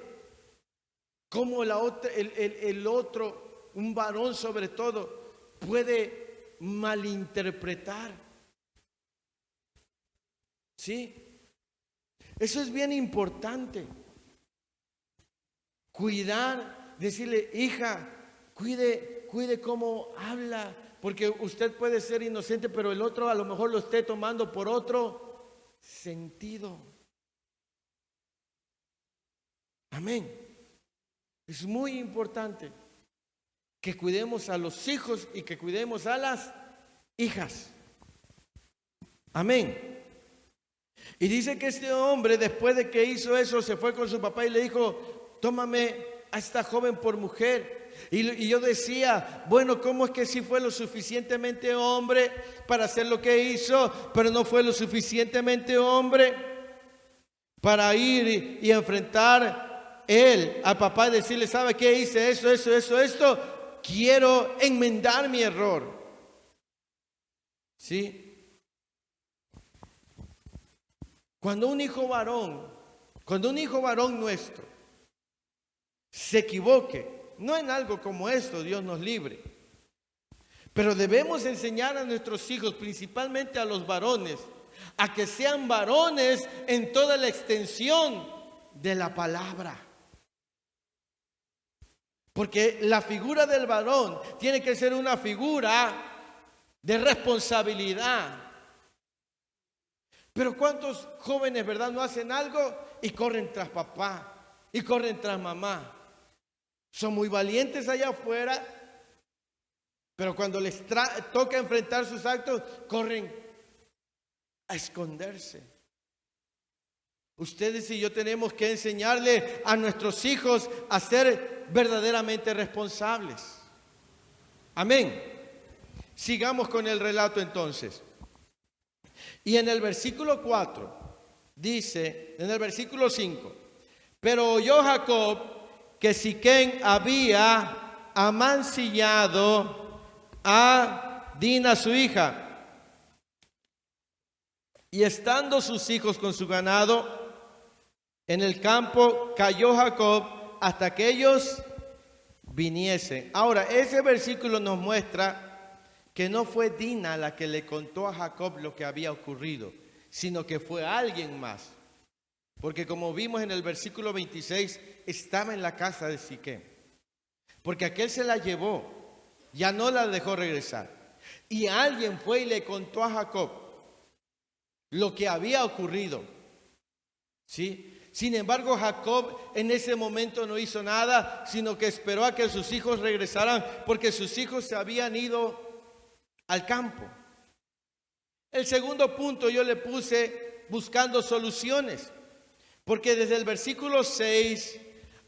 cómo el otro, un varón sobre todo, puede malinterpretar. ¿Sí? Eso es bien importante. Cuidar, decirle: hija, cuide cómo habla, porque usted puede ser inocente, pero el otro a lo mejor lo esté tomando por otro sentido. Amén. Es muy importante que cuidemos a los hijos y que cuidemos a las hijas. Amén. Y dice que este hombre, después de que hizo eso, se fue con su papá y le dijo: tómame a esta joven por mujer. Y yo decía: bueno, ¿cómo es que sí fue lo suficientemente hombre para hacer lo que hizo, pero no fue lo suficientemente hombre para ir y enfrentar él al papá y decirle: ¿sabe qué? Hice esto, quiero enmendar mi error? ¿Sí? Cuando un hijo varón nuestro se equivoque, no en algo como esto, Dios nos libre, pero debemos enseñar a nuestros hijos, principalmente a los varones, a que sean varones en toda la extensión de la palabra. Porque la figura del varón tiene que ser una figura de responsabilidad. Pero ¿cuántos jóvenes, verdad, no hacen algo y corren tras papá y corren tras mamá? Son muy valientes allá afuera, pero cuando les toca enfrentar sus actos, corren a esconderse. Ustedes y yo tenemos que enseñarle a nuestros hijos a ser verdaderamente responsables. Amén. Sigamos con el relato entonces. Y en el versículo 4 dice, en el versículo 5, pero oyó Jacob que Siquem había amancillado a Dina su hija, y estando sus hijos con su ganado en el campo, cayó Jacob hasta que ellos viniesen. Ahora, ese versículo nos muestra que no fue Dina la que le contó a Jacob lo que había ocurrido, sino que fue alguien más. Porque como vimos en el versículo 26, estaba en la casa de Siquem. Porque aquel se la llevó, ya no la dejó regresar. Y alguien fue y le contó a Jacob lo que había ocurrido. ¿Sí? Sin embargo, Jacob en ese momento no hizo nada, sino que esperó a que sus hijos regresaran, porque sus hijos se habían ido al campo. El segundo punto yo le puse buscando soluciones, porque desde el versículo 6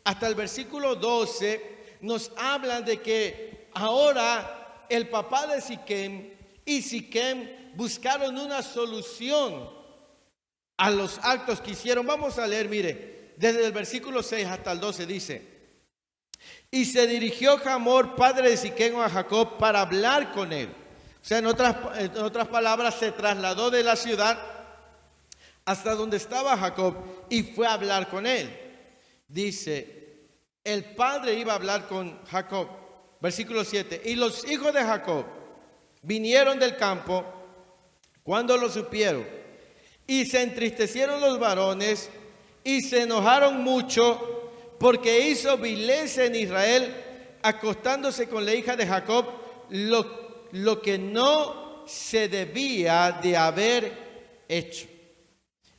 hasta el versículo 12 nos hablan de que ahora el papá de Siquem y Siquem buscaron una solución a los actos que hicieron. Vamos a leer, mire, desde el versículo 6 hasta el 12 dice: y se dirigió Hamor, padre de Siquem, a Jacob para hablar con él. O sea, en otras palabras, se trasladó de la ciudad hasta donde estaba Jacob y fue a hablar con él. Dice, el padre iba a hablar con Jacob. Versículo 7, y los hijos de Jacob vinieron del campo cuando lo supieron, y se entristecieron los varones y se enojaron mucho, porque hizo vileza en Israel, acostándose con la hija de Jacob, lo que no se debía de haber hecho.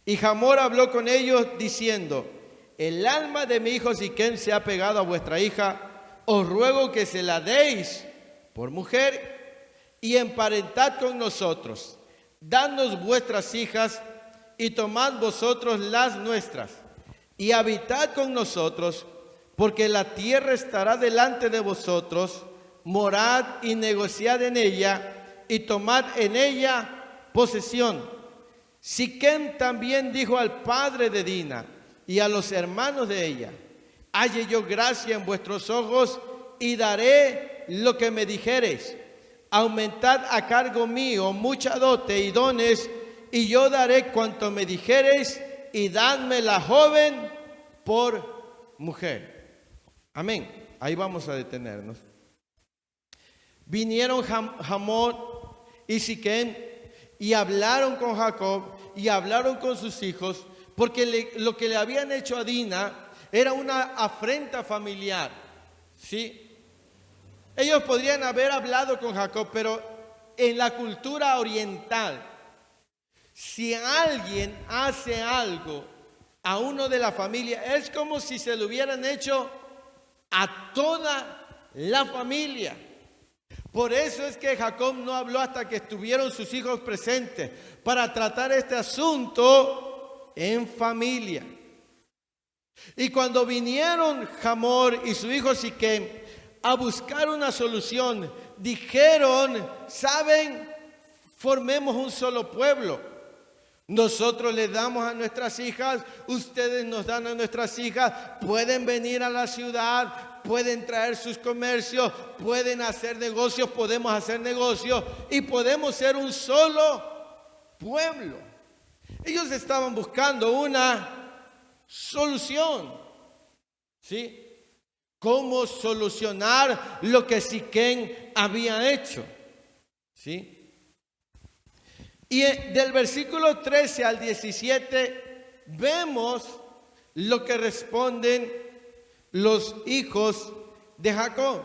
Y Hamor habló con ellos diciendo, el alma de mi hijo Siquem se ha pegado a vuestra hija, os ruego que se la deis por mujer y emparentad con nosotros. Dadnos vuestras hijas y tomad vosotros las nuestras y habitad con nosotros, porque la tierra estará delante de vosotros. Morad y negociad en ella y tomad en ella posesión. Siquem también dijo al padre de Dina y a los hermanos de ella, halle yo gracia en vuestros ojos y daré lo que me dijereis. Aumentad a cargo mío mucha dote y dones, y yo daré cuanto me dijereis, y dadme la joven por mujer. Amén. Ahí vamos a detenernos. Vinieron Hamor y Siquem y hablaron con Jacob y hablaron con sus hijos, porque lo que le habían hecho a Dina era una afrenta familiar. ¿Sí? Ellos podrían haber hablado con Jacob, pero en la cultura oriental, si alguien hace algo a uno de la familia, es como si se lo hubieran hecho a toda la familia. Por eso es que Jacob no habló hasta que estuvieron sus hijos presentes, para tratar este asunto en familia. Y cuando vinieron Hamor y su hijo Siquem a buscar una solución, dijeron, ¿saben? Formemos un solo pueblo. Nosotros les damos a nuestras hijas, ustedes nos dan a nuestras hijas, pueden venir a la ciudad, pueden traer sus comercios, pueden hacer negocios, podemos hacer negocios y podemos ser un solo pueblo. Ellos estaban buscando una solución, ¿sí? ¿Cómo solucionar lo que Siquem había hecho? ¿Sí? Y del versículo 13 al 17 vemos lo que responden los hijos de Jacob.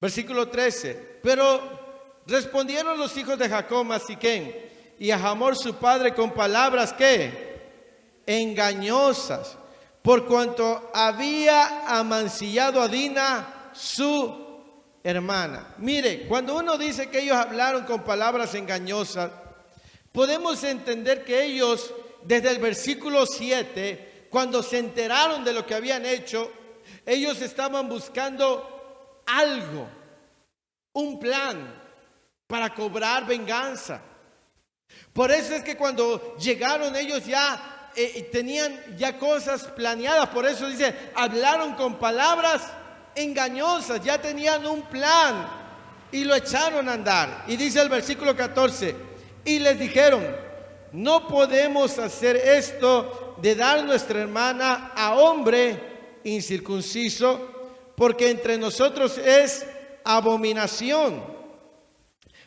Versículo 13. Pero respondieron los hijos de Jacob a Siquem y a Hamor su padre con palabras que engañosas, por cuanto había amancillado a Dina su hermana. Mire, cuando uno dice que ellos hablaron con palabras engañosas, podemos entender que ellos desde el versículo 7, cuando se enteraron de lo que habían hecho, ellos estaban buscando algo, un plan para cobrar venganza. Por eso es que cuando llegaron ellos ya tenían ya cosas planeadas. Por eso dice, hablaron con palabras engañosas, ya tenían un plan y lo echaron a andar. Y dice el versículo 14, y les dijeron, no podemos hacer esto de dar nuestra hermana a hombre incircunciso, porque entre nosotros es abominación.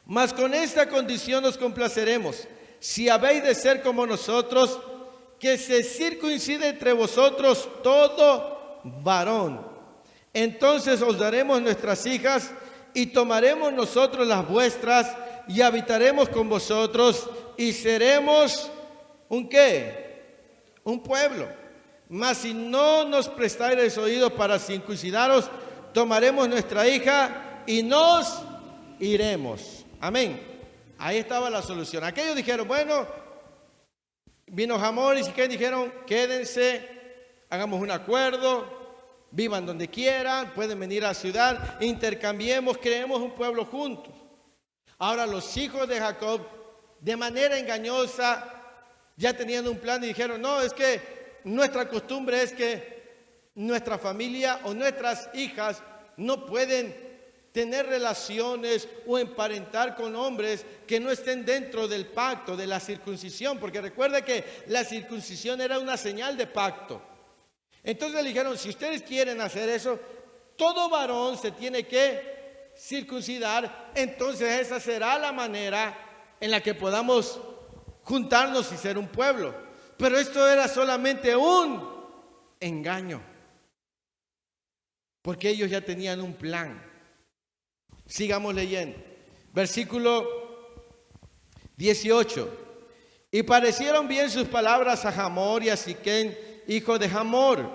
Mas con esta condición nos complaceremos, si habéis de ser como nosotros, que se circuncide entre vosotros todo varón. Entonces os daremos nuestras hijas y tomaremos nosotros las vuestras y habitaremos con vosotros y seremos ¿un qué? Un pueblo. Mas si no nos prestareis oídos para circuncidaros, tomaremos nuestra hija y nos iremos. Amén. Ahí estaba la solución. Aquellos dijeron, bueno, vino Hamor y Siquem dijeron, quédense, hagamos un acuerdo, vivan donde quieran, pueden venir a la ciudad, intercambiemos, creemos un pueblo juntos. Ahora los hijos de Jacob, de manera engañosa, ya tenían un plan y dijeron, no, es que nuestra costumbre es que nuestra familia o nuestras hijas no pueden tener relaciones o emparentar con hombres que no estén dentro del pacto, de la circuncisión, porque recuerda que la circuncisión era una señal de pacto. Entonces le dijeron, si ustedes quieren hacer eso, todo varón se tiene que circuncidar, entonces esa será la manera en la que podamos juntarnos y ser un pueblo. Pero esto era solamente un engaño, porque ellos ya tenían un plan. Sigamos leyendo. Versículo 18. Y parecieron bien sus palabras a Hamor y a Siquem, hijo de Hamor.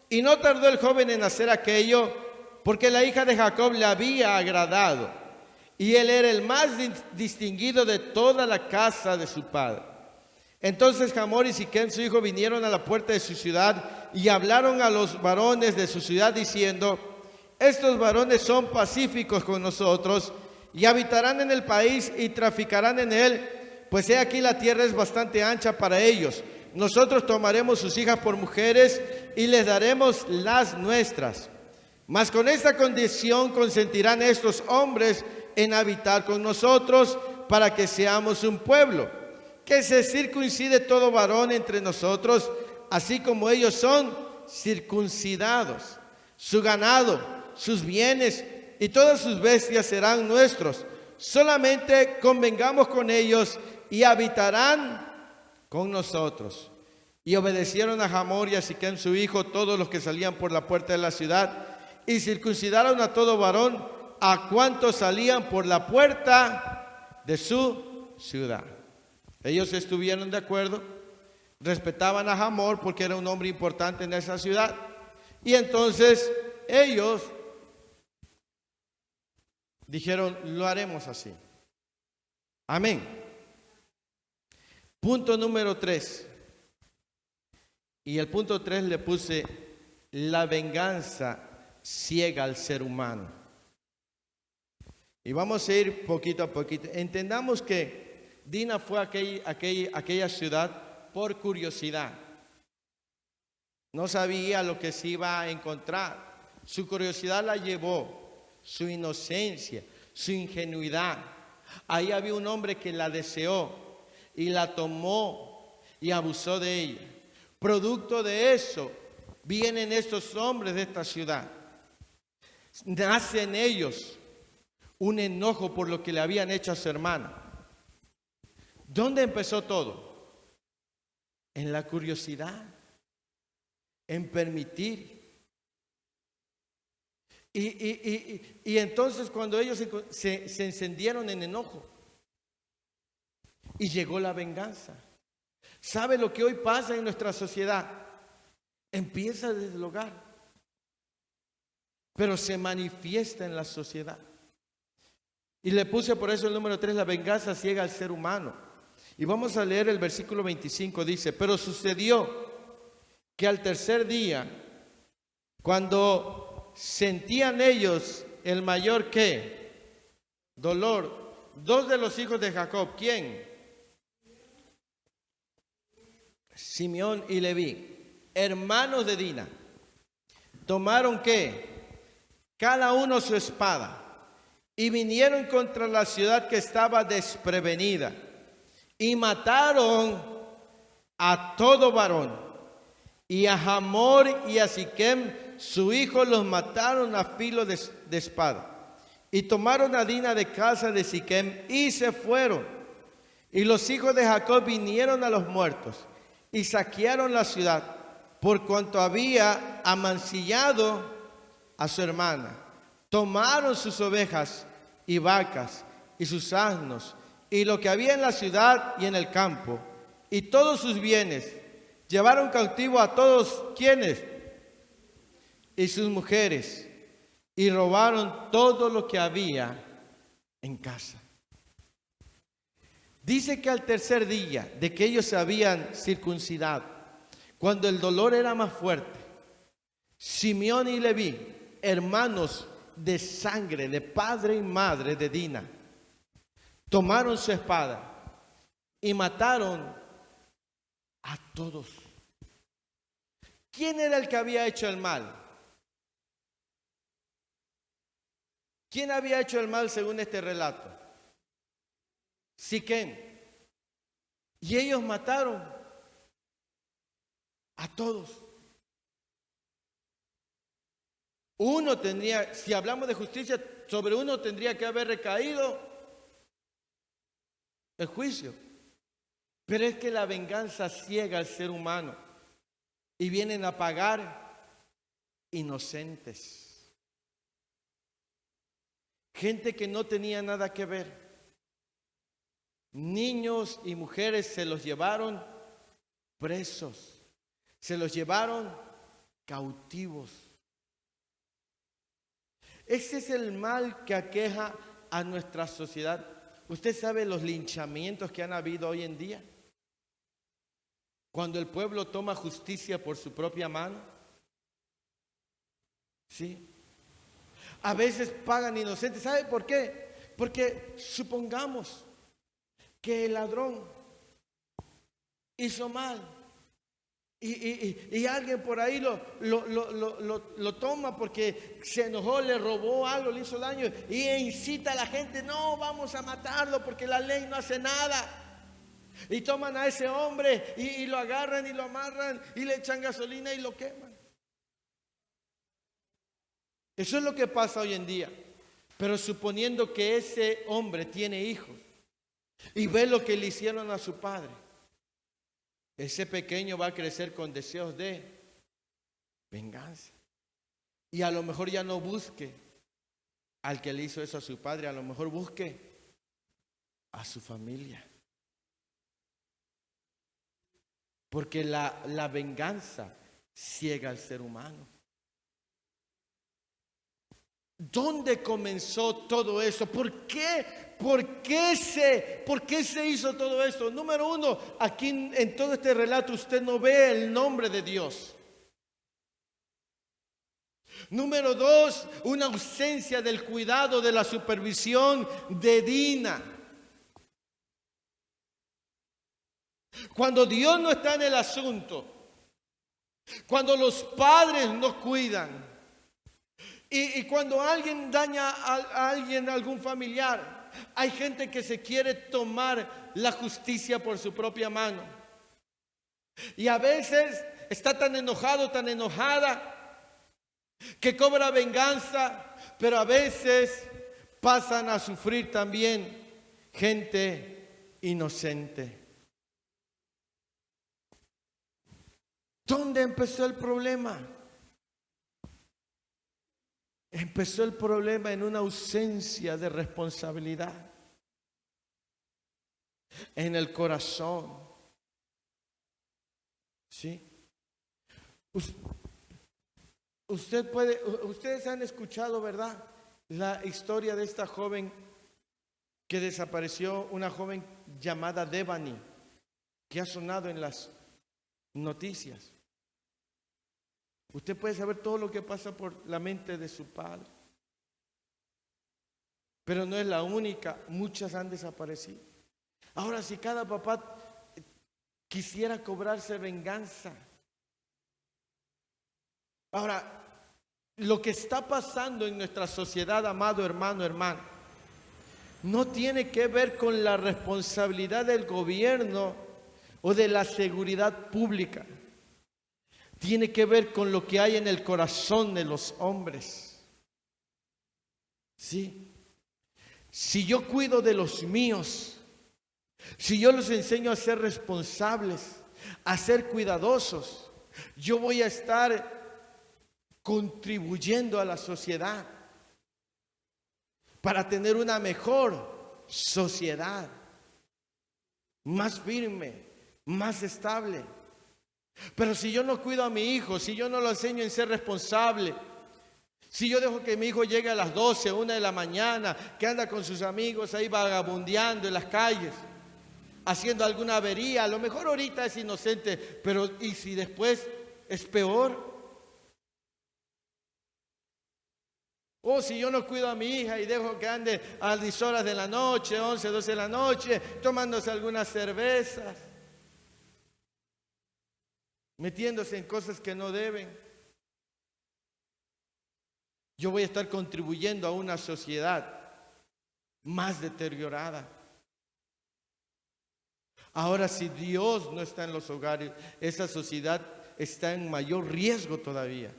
Y no tardó el joven en hacer aquello, porque la hija de Jacob le había agradado. Y él era el más distinguido de toda la casa de su padre. Entonces Hamor y Siquem, su hijo, vinieron a la puerta de su ciudad y hablaron a los varones de su ciudad diciendo, estos varones son pacíficos con nosotros y habitarán en el país y traficarán en él, pues he aquí la tierra es bastante ancha para ellos. Nosotros tomaremos sus hijas por mujeres y les daremos las nuestras. Mas con esta condición consentirán estos hombres en habitar con nosotros para que seamos un pueblo, que se circuncide todo varón entre nosotros, así como ellos son circuncidados. Su ganado, sus bienes y todas sus bestias serán nuestros. Solamente convengamos con ellos y habitarán con nosotros. Y obedecieron a Hamor y a Siquem su hijo todos los que salían por la puerta de la ciudad, y circuncidaron a todo varón a cuantos salían por la puerta de su ciudad. Ellos estuvieron de acuerdo, respetaban a Hamor porque era un hombre importante en esa ciudad, y entonces ellos dijeron, lo haremos así. Amén. Punto número 3. Y el punto 3 le puse, la venganza ciega al ser humano. Y vamos a ir poquito a poquito. Entendamos que Dina fue a aquella ciudad por curiosidad. No sabía lo que se iba a encontrar. Su curiosidad la llevó. Su inocencia, su ingenuidad. Ahí había un hombre que la deseó y la tomó y abusó de ella. Producto de eso vienen estos hombres de esta ciudad. Nace en ellos un enojo por lo que le habían hecho a su hermana. ¿Dónde empezó todo? En la curiosidad, en permitir. Y entonces cuando ellos se encendieron en enojo y llegó la venganza. ¿Sabe lo que hoy pasa en nuestra sociedad? Empieza desde el hogar, pero se manifiesta en la sociedad. Y le puse por eso el número 3, la venganza ciega al ser humano. Y vamos a leer el versículo 25, dice, pero sucedió que al tercer día, cuando sentían ellos el mayor ¿qué? Dolor, dos de los hijos de Jacob, ¿quién? Simeón y Leví, hermanos de Dina, tomaron ¿qué? Cada uno su espada y vinieron contra la ciudad que estaba desprevenida y mataron a todo varón, y a Hamor y a Siquem su hijo los mataron a filo de espada, y tomaron a Dina de casa de Siquem y se fueron. Y los hijos de Jacob vinieron a los muertos y saquearon la ciudad, por cuanto había amancillado a su hermana. Tomaron sus ovejas y vacas y sus asnos y lo que había en la ciudad y en el campo y todos sus bienes. Llevaron cautivo a todos, ¿quiénes? Y sus mujeres, y robaron todo lo que había en casa. Dice que al tercer día de que ellos se habían circuncidado, cuando el dolor era más fuerte, Simeón y Leví, hermanos de sangre, de padre y madre de Dina, tomaron su espada y mataron a todos. ¿Quién era el que había hecho el mal? ¿Quién había hecho el mal según este relato? Siquem. Y ellos mataron a todos. Uno tendría, si hablamos de justicia, sobre uno tendría que haber recaído el juicio. Pero es que la venganza ciega al ser humano y vienen a pagar inocentes. Gente que no tenía nada que ver. Niños y mujeres se los llevaron presos, se los llevaron cautivos. Ese es el mal que aqueja a nuestra sociedad. ¿Usted sabe los linchamientos que han habido hoy en día? Cuando el pueblo toma justicia por su propia mano. ¿Sí? A veces pagan inocentes. ¿Sabe por qué? Porque supongamos que el ladrón hizo mal y alguien por ahí lo toma porque se enojó, le robó algo, le hizo daño y incita a la gente, no, vamos a matarlo porque la ley no hace nada. Y toman a ese hombre y lo agarran y lo amarran y le echan gasolina y lo queman. Eso es lo que pasa hoy en día. Pero suponiendo que ese hombre tiene hijos y ve lo que le hicieron a su padre, ese pequeño va a crecer con deseos de venganza. Y a lo mejor ya no busque al que le hizo eso a su padre, a lo mejor busque a su familia. Porque la venganza ciega al ser humano. ¿Dónde comenzó todo eso? ¿Por qué? ¿Por qué se hizo todo esto? Número uno, aquí en todo este relato usted no ve el nombre de Dios. Número dos, una ausencia del cuidado, de la supervisión de Dina. Cuando Dios no está en el asunto, cuando los padres no cuidan, y cuando alguien daña a alguien, a algún familiar, hay gente que se quiere tomar la justicia por su propia mano. Y a veces está tan enojado, tan enojada, que cobra venganza, pero a veces pasan a sufrir también gente inocente. ¿Dónde empezó el problema? Empezó el problema en una ausencia de responsabilidad en el corazón. ¿Sí? Ustedes han escuchado, ¿verdad? La historia de esta joven que desapareció una joven llamada Devani, que ha sonado en las noticias. Usted puede saber todo lo que pasa por la mente de su padre. Pero no es la única, muchas han desaparecido. Ahora, si cada papá quisiera cobrarse venganza. Ahora, lo que está pasando en nuestra sociedad, amado hermano, hermana, no tiene que ver con la responsabilidad del gobierno o de la seguridad pública. Tiene que ver con lo que hay en el corazón de los hombres. Sí. Si yo cuido de los míos, si yo los enseño a ser responsables, a ser cuidadosos, yo voy a estar contribuyendo a la sociedad para tener una mejor sociedad, más firme, más estable. Pero si yo no cuido a mi hijo, si yo no lo enseño en ser responsable, si yo dejo que mi hijo llegue a las 12, 1 de la mañana, que anda con sus amigos ahí vagabundeando en las calles, haciendo alguna avería, a lo mejor ahorita es inocente, pero ¿y si después es peor? O si yo no cuido a mi hija y dejo que ande a 10 horas de la noche, 11, 12 de la noche, tomándose algunas cervezas, metiéndose en cosas que no deben, yo voy a estar contribuyendo a una sociedad más deteriorada. Ahora, si Dios no está en los hogares, esa sociedad está en mayor riesgo todavía.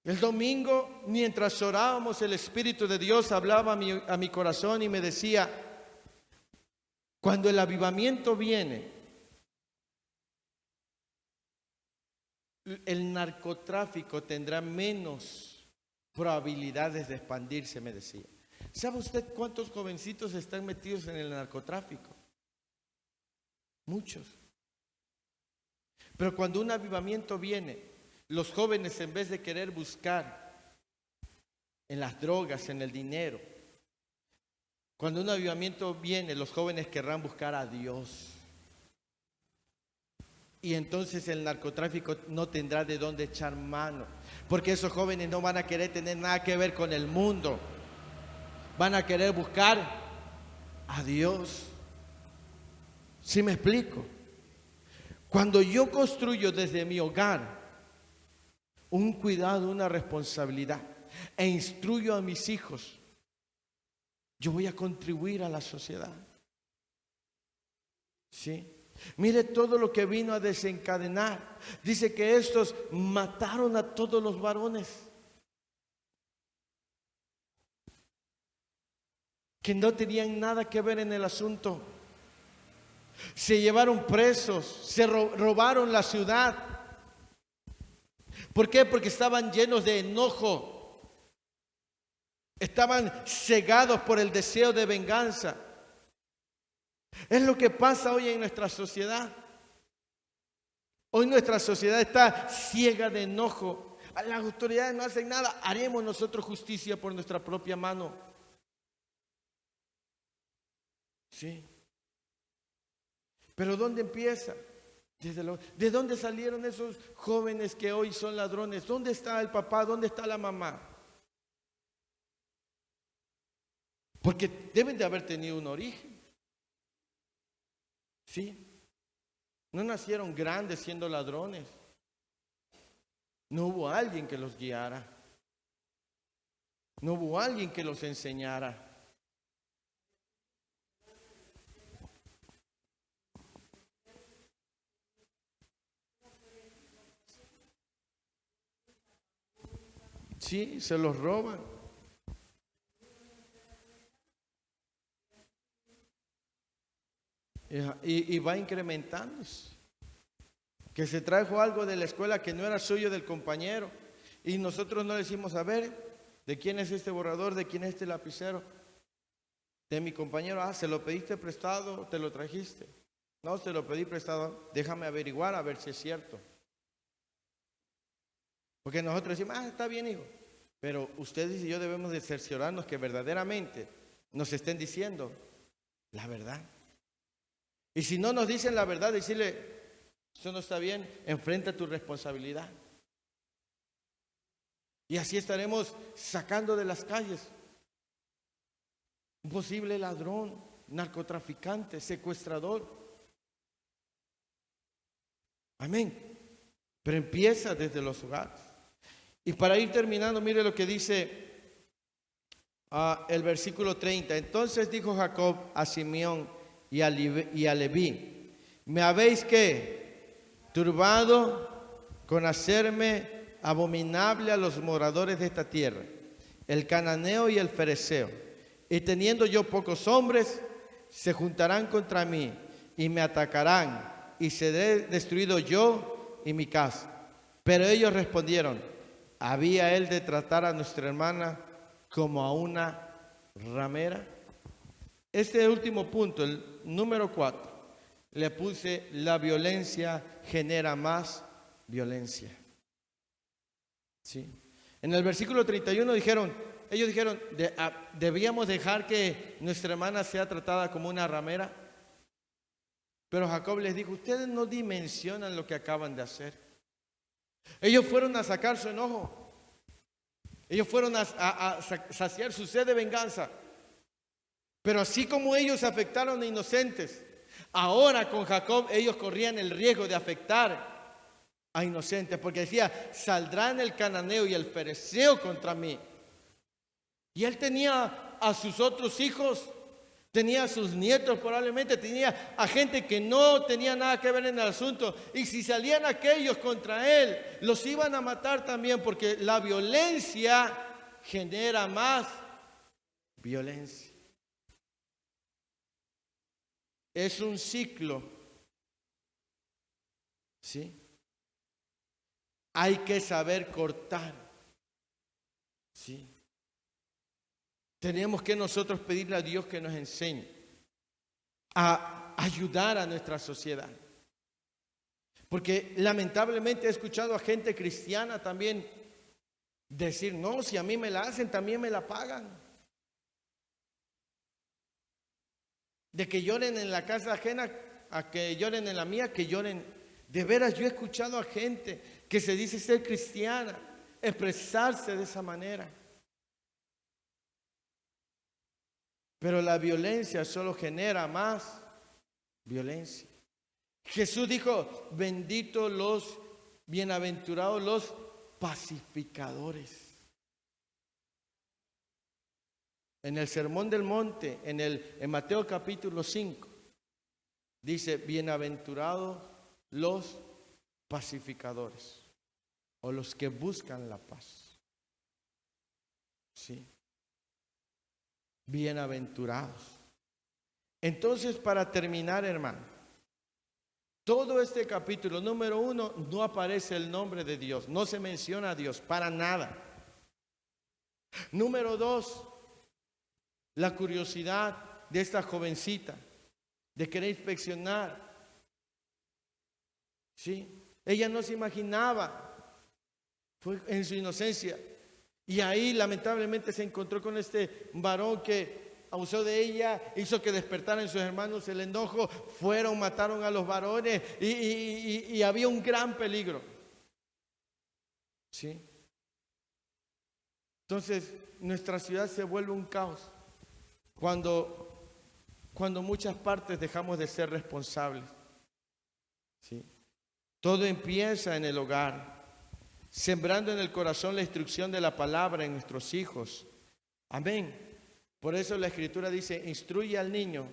El domingo, mientras orábamos, el Espíritu de Dios hablaba a mi corazón y me decía, cuando el avivamiento viene, el narcotráfico tendrá menos probabilidades de expandirse, me decía. ¿Sabe usted cuántos jovencitos están metidos en el narcotráfico? Muchos. Pero cuando un avivamiento viene, los jóvenes, en vez de querer buscar en las drogas, en el dinero, cuando un avivamiento viene, los jóvenes querrán buscar a Dios. Y entonces el narcotráfico no tendrá de dónde echar mano, porque esos jóvenes no van a querer tener nada que ver con el mundo. Van a querer buscar a Dios. ¿Sí me explico? Cuando yo construyo desde mi hogar un cuidado, una responsabilidad, e instruyo a mis hijos, yo voy a contribuir a la sociedad. ¿Sí? Mire todo lo que vino a desencadenar. Dice que estos mataron a todos los varones que no tenían nada que ver en el asunto. Se llevaron presos, se robaron la ciudad. ¿Por qué? Porque estaban llenos de enojo. Estaban cegados por el deseo de venganza. Es lo que pasa hoy en nuestra sociedad. Hoy nuestra sociedad está ciega de enojo. Las autoridades no hacen nada. Haremos nosotros justicia por nuestra propia mano. Sí. Pero ¿dónde empieza? ¿De dónde salieron esos jóvenes que hoy son ladrones? ¿Dónde está el papá? ¿Dónde está la mamá? Porque deben de haber tenido un origen. ¿Sí? No nacieron grandes siendo ladrones. No hubo alguien que los guiara. No hubo alguien que los enseñara. Sí, se los roban. Y va incrementándose. Que se trajo algo de la escuela que no era suyo, del compañero, y nosotros no le decimos, a ver, ¿de quién es este borrador? ¿De quién es este lapicero? De mi compañero. Ah, ¿se lo pediste prestado? ¿Te lo trajiste? No, se lo pedí prestado. Déjame averiguar a ver si es cierto. Porque nosotros decimos, ah, está bien, hijo. Pero ustedes y yo debemos de cerciorarnos que verdaderamente nos estén diciendo la verdad. Y si no nos dicen la verdad, decirle, eso no está bien, enfrenta tu responsabilidad. Y así estaremos sacando de las calles un posible ladrón, narcotraficante, secuestrador. Amén. Pero empieza desde los hogares. Y para ir terminando, mire lo que dice el versículo 30. Entonces dijo Jacob a Simeón y a Leví: ¿me habéis qué? Turbado con hacerme abominable a los moradores de esta tierra, el cananeo y el fereceo. Y teniendo yo pocos hombres, se juntarán contra mí y me atacarán, y seré destruido yo y mi casa. Pero ellos respondieron: ¿había él de tratar a nuestra hermana como a una ramera? Este último punto, el número 4, le puse: la violencia genera más violencia. ¿Sí? En el versículo 31 ellos dijeron, ¿debíamos dejar que nuestra hermana sea tratada como una ramera? Pero Jacob les dijo: ustedes no dimensionan lo que acaban de hacer. Ellos fueron a sacar su enojo. Ellos fueron a saciar su sed de venganza. Pero así como ellos afectaron a inocentes, ahora con Jacob ellos corrían el riesgo de afectar a inocentes, porque decía: saldrán el cananeo y el fereceo contra mí. Y él tenía a sus otros hijos, tenía a sus nietos, probablemente tenía a gente que no tenía nada que ver en el asunto. Y si salían aquellos contra él, los iban a matar también, porque la violencia genera más violencia. Es un ciclo. ¿Sí? Hay que saber cortar. ¿Sí? Tenemos que nosotros pedirle a Dios que nos enseñe a ayudar a nuestra sociedad. Porque lamentablemente he escuchado a gente cristiana también decir: no, si a mí me la hacen, también me la pagan. De que lloren en la casa ajena a que lloren en la mía, que lloren. De veras, yo he escuchado a gente que se dice ser cristiana expresarse de esa manera. Pero la violencia solo genera más violencia. Jesús dijo: bendito los, bienaventurados los pacificadores. En el Sermón del Monte, en Mateo capítulo 5, dice: bienaventurados los pacificadores, o los que buscan la paz. Sí. Bienaventurados. Entonces, para terminar, hermano, todo este capítulo, número 1, no aparece el nombre de Dios, no se menciona a Dios para nada. Número 2, la curiosidad de esta jovencita de querer inspeccionar. ¿Sí? Ella no se imaginaba, fue en su inocencia. Y ahí lamentablemente se encontró con este varón que abusó de ella, hizo que despertaran sus hermanos el enojo, fueron, mataron a los varones y había un gran peligro. ¿Sí? Entonces nuestra ciudad se vuelve un caos cuando muchas partes dejamos de ser responsables. ¿Sí? Todo empieza en el hogar, sembrando en el corazón la instrucción de la palabra en nuestros hijos. Amén. Por eso la Escritura dice: instruye al niño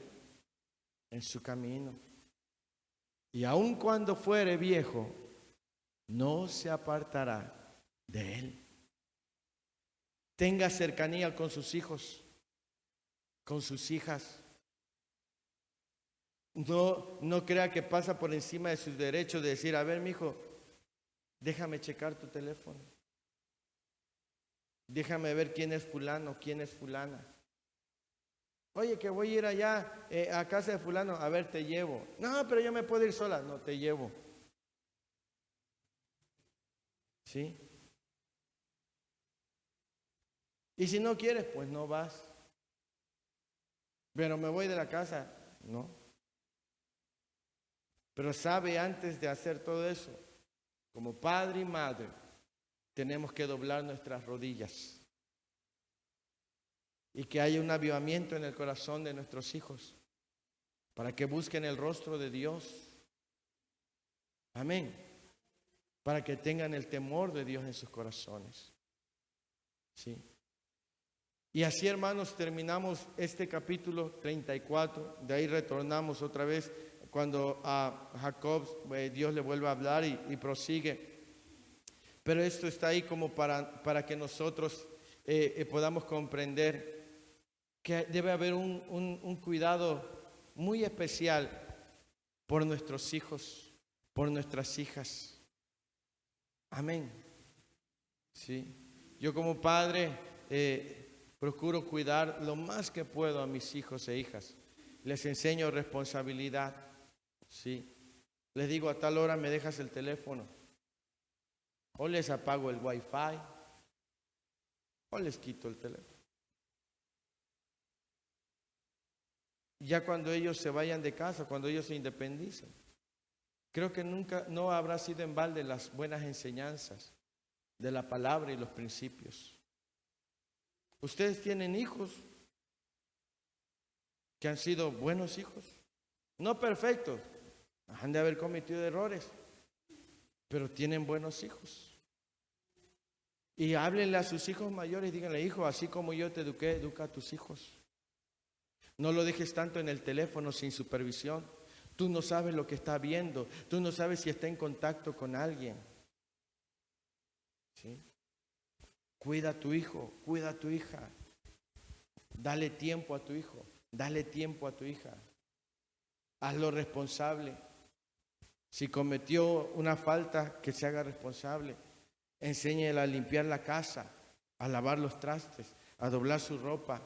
en su camino, y aun cuando fuere viejo, no se apartará de él. Tenga cercanía con sus hijos, con sus hijas. No crea que pasa por encima de sus derechos de decir: a ver, mijo, déjame checar tu teléfono. Déjame ver quién es fulano, quién es fulana. Oye, que voy a ir allá a casa de fulano. A ver, te llevo. No, pero yo me puedo ir sola. No, te llevo. ¿Sí? Y si no quieres, pues no vas. Pero me voy de la casa. No. Pero sabe, antes de hacer todo eso, como padre y madre, tenemos que doblar nuestras rodillas. Y que haya un avivamiento en el corazón de nuestros hijos, para que busquen el rostro de Dios. Amén. Para que tengan el temor de Dios en sus corazones. Sí. Y así, hermanos, terminamos este capítulo 34. De ahí retornamos otra vez cuando a Jacob Dios le vuelve a hablar y prosigue. Pero esto está ahí como para que nosotros podamos comprender que debe haber un cuidado muy especial por nuestros hijos, por nuestras hijas. Amén. Sí. Yo como padre procuro cuidar lo más que puedo a mis hijos e hijas. Les enseño responsabilidad. Sí. Les digo, a tal hora me dejas el teléfono. O les apago el wifi. O les quito el teléfono. Ya cuando ellos se vayan de casa, cuando ellos se independicen. Creo que nunca, no habrá sido en balde las buenas enseñanzas de la palabra y los principios. Ustedes tienen hijos que han sido buenos hijos, no perfectos, han de haber cometido errores, pero tienen buenos hijos. Y háblenle a sus hijos mayores, díganle, hijo, así como yo te eduqué, educa a tus hijos. No lo dejes tanto en el teléfono sin supervisión. Tú no sabes lo que está viendo, tú no sabes si está en contacto con alguien. ¿Sí? Cuida a tu hijo, cuida a tu hija. Dale tiempo a tu hijo, dale tiempo a tu hija. Hazlo responsable. Si cometió una falta, que se haga responsable. Enséñale a limpiar la casa, a lavar los trastes, a doblar su ropa.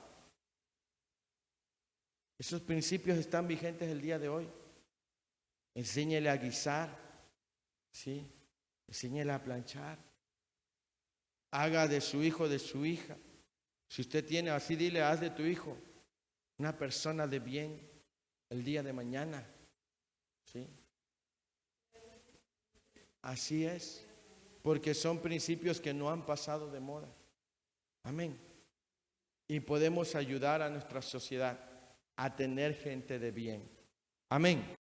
Esos principios están vigentes el día de hoy. Enséñele a guisar, ¿sí? Enséñele a planchar. Haga de su hijo, de su hija. Si usted tiene, así dile, haz de tu hijo una persona de bien el día de mañana, ¿sí? Así es, porque son principios que no han pasado de moda. Amén. Y podemos ayudar a nuestra sociedad a tener gente de bien. Amén.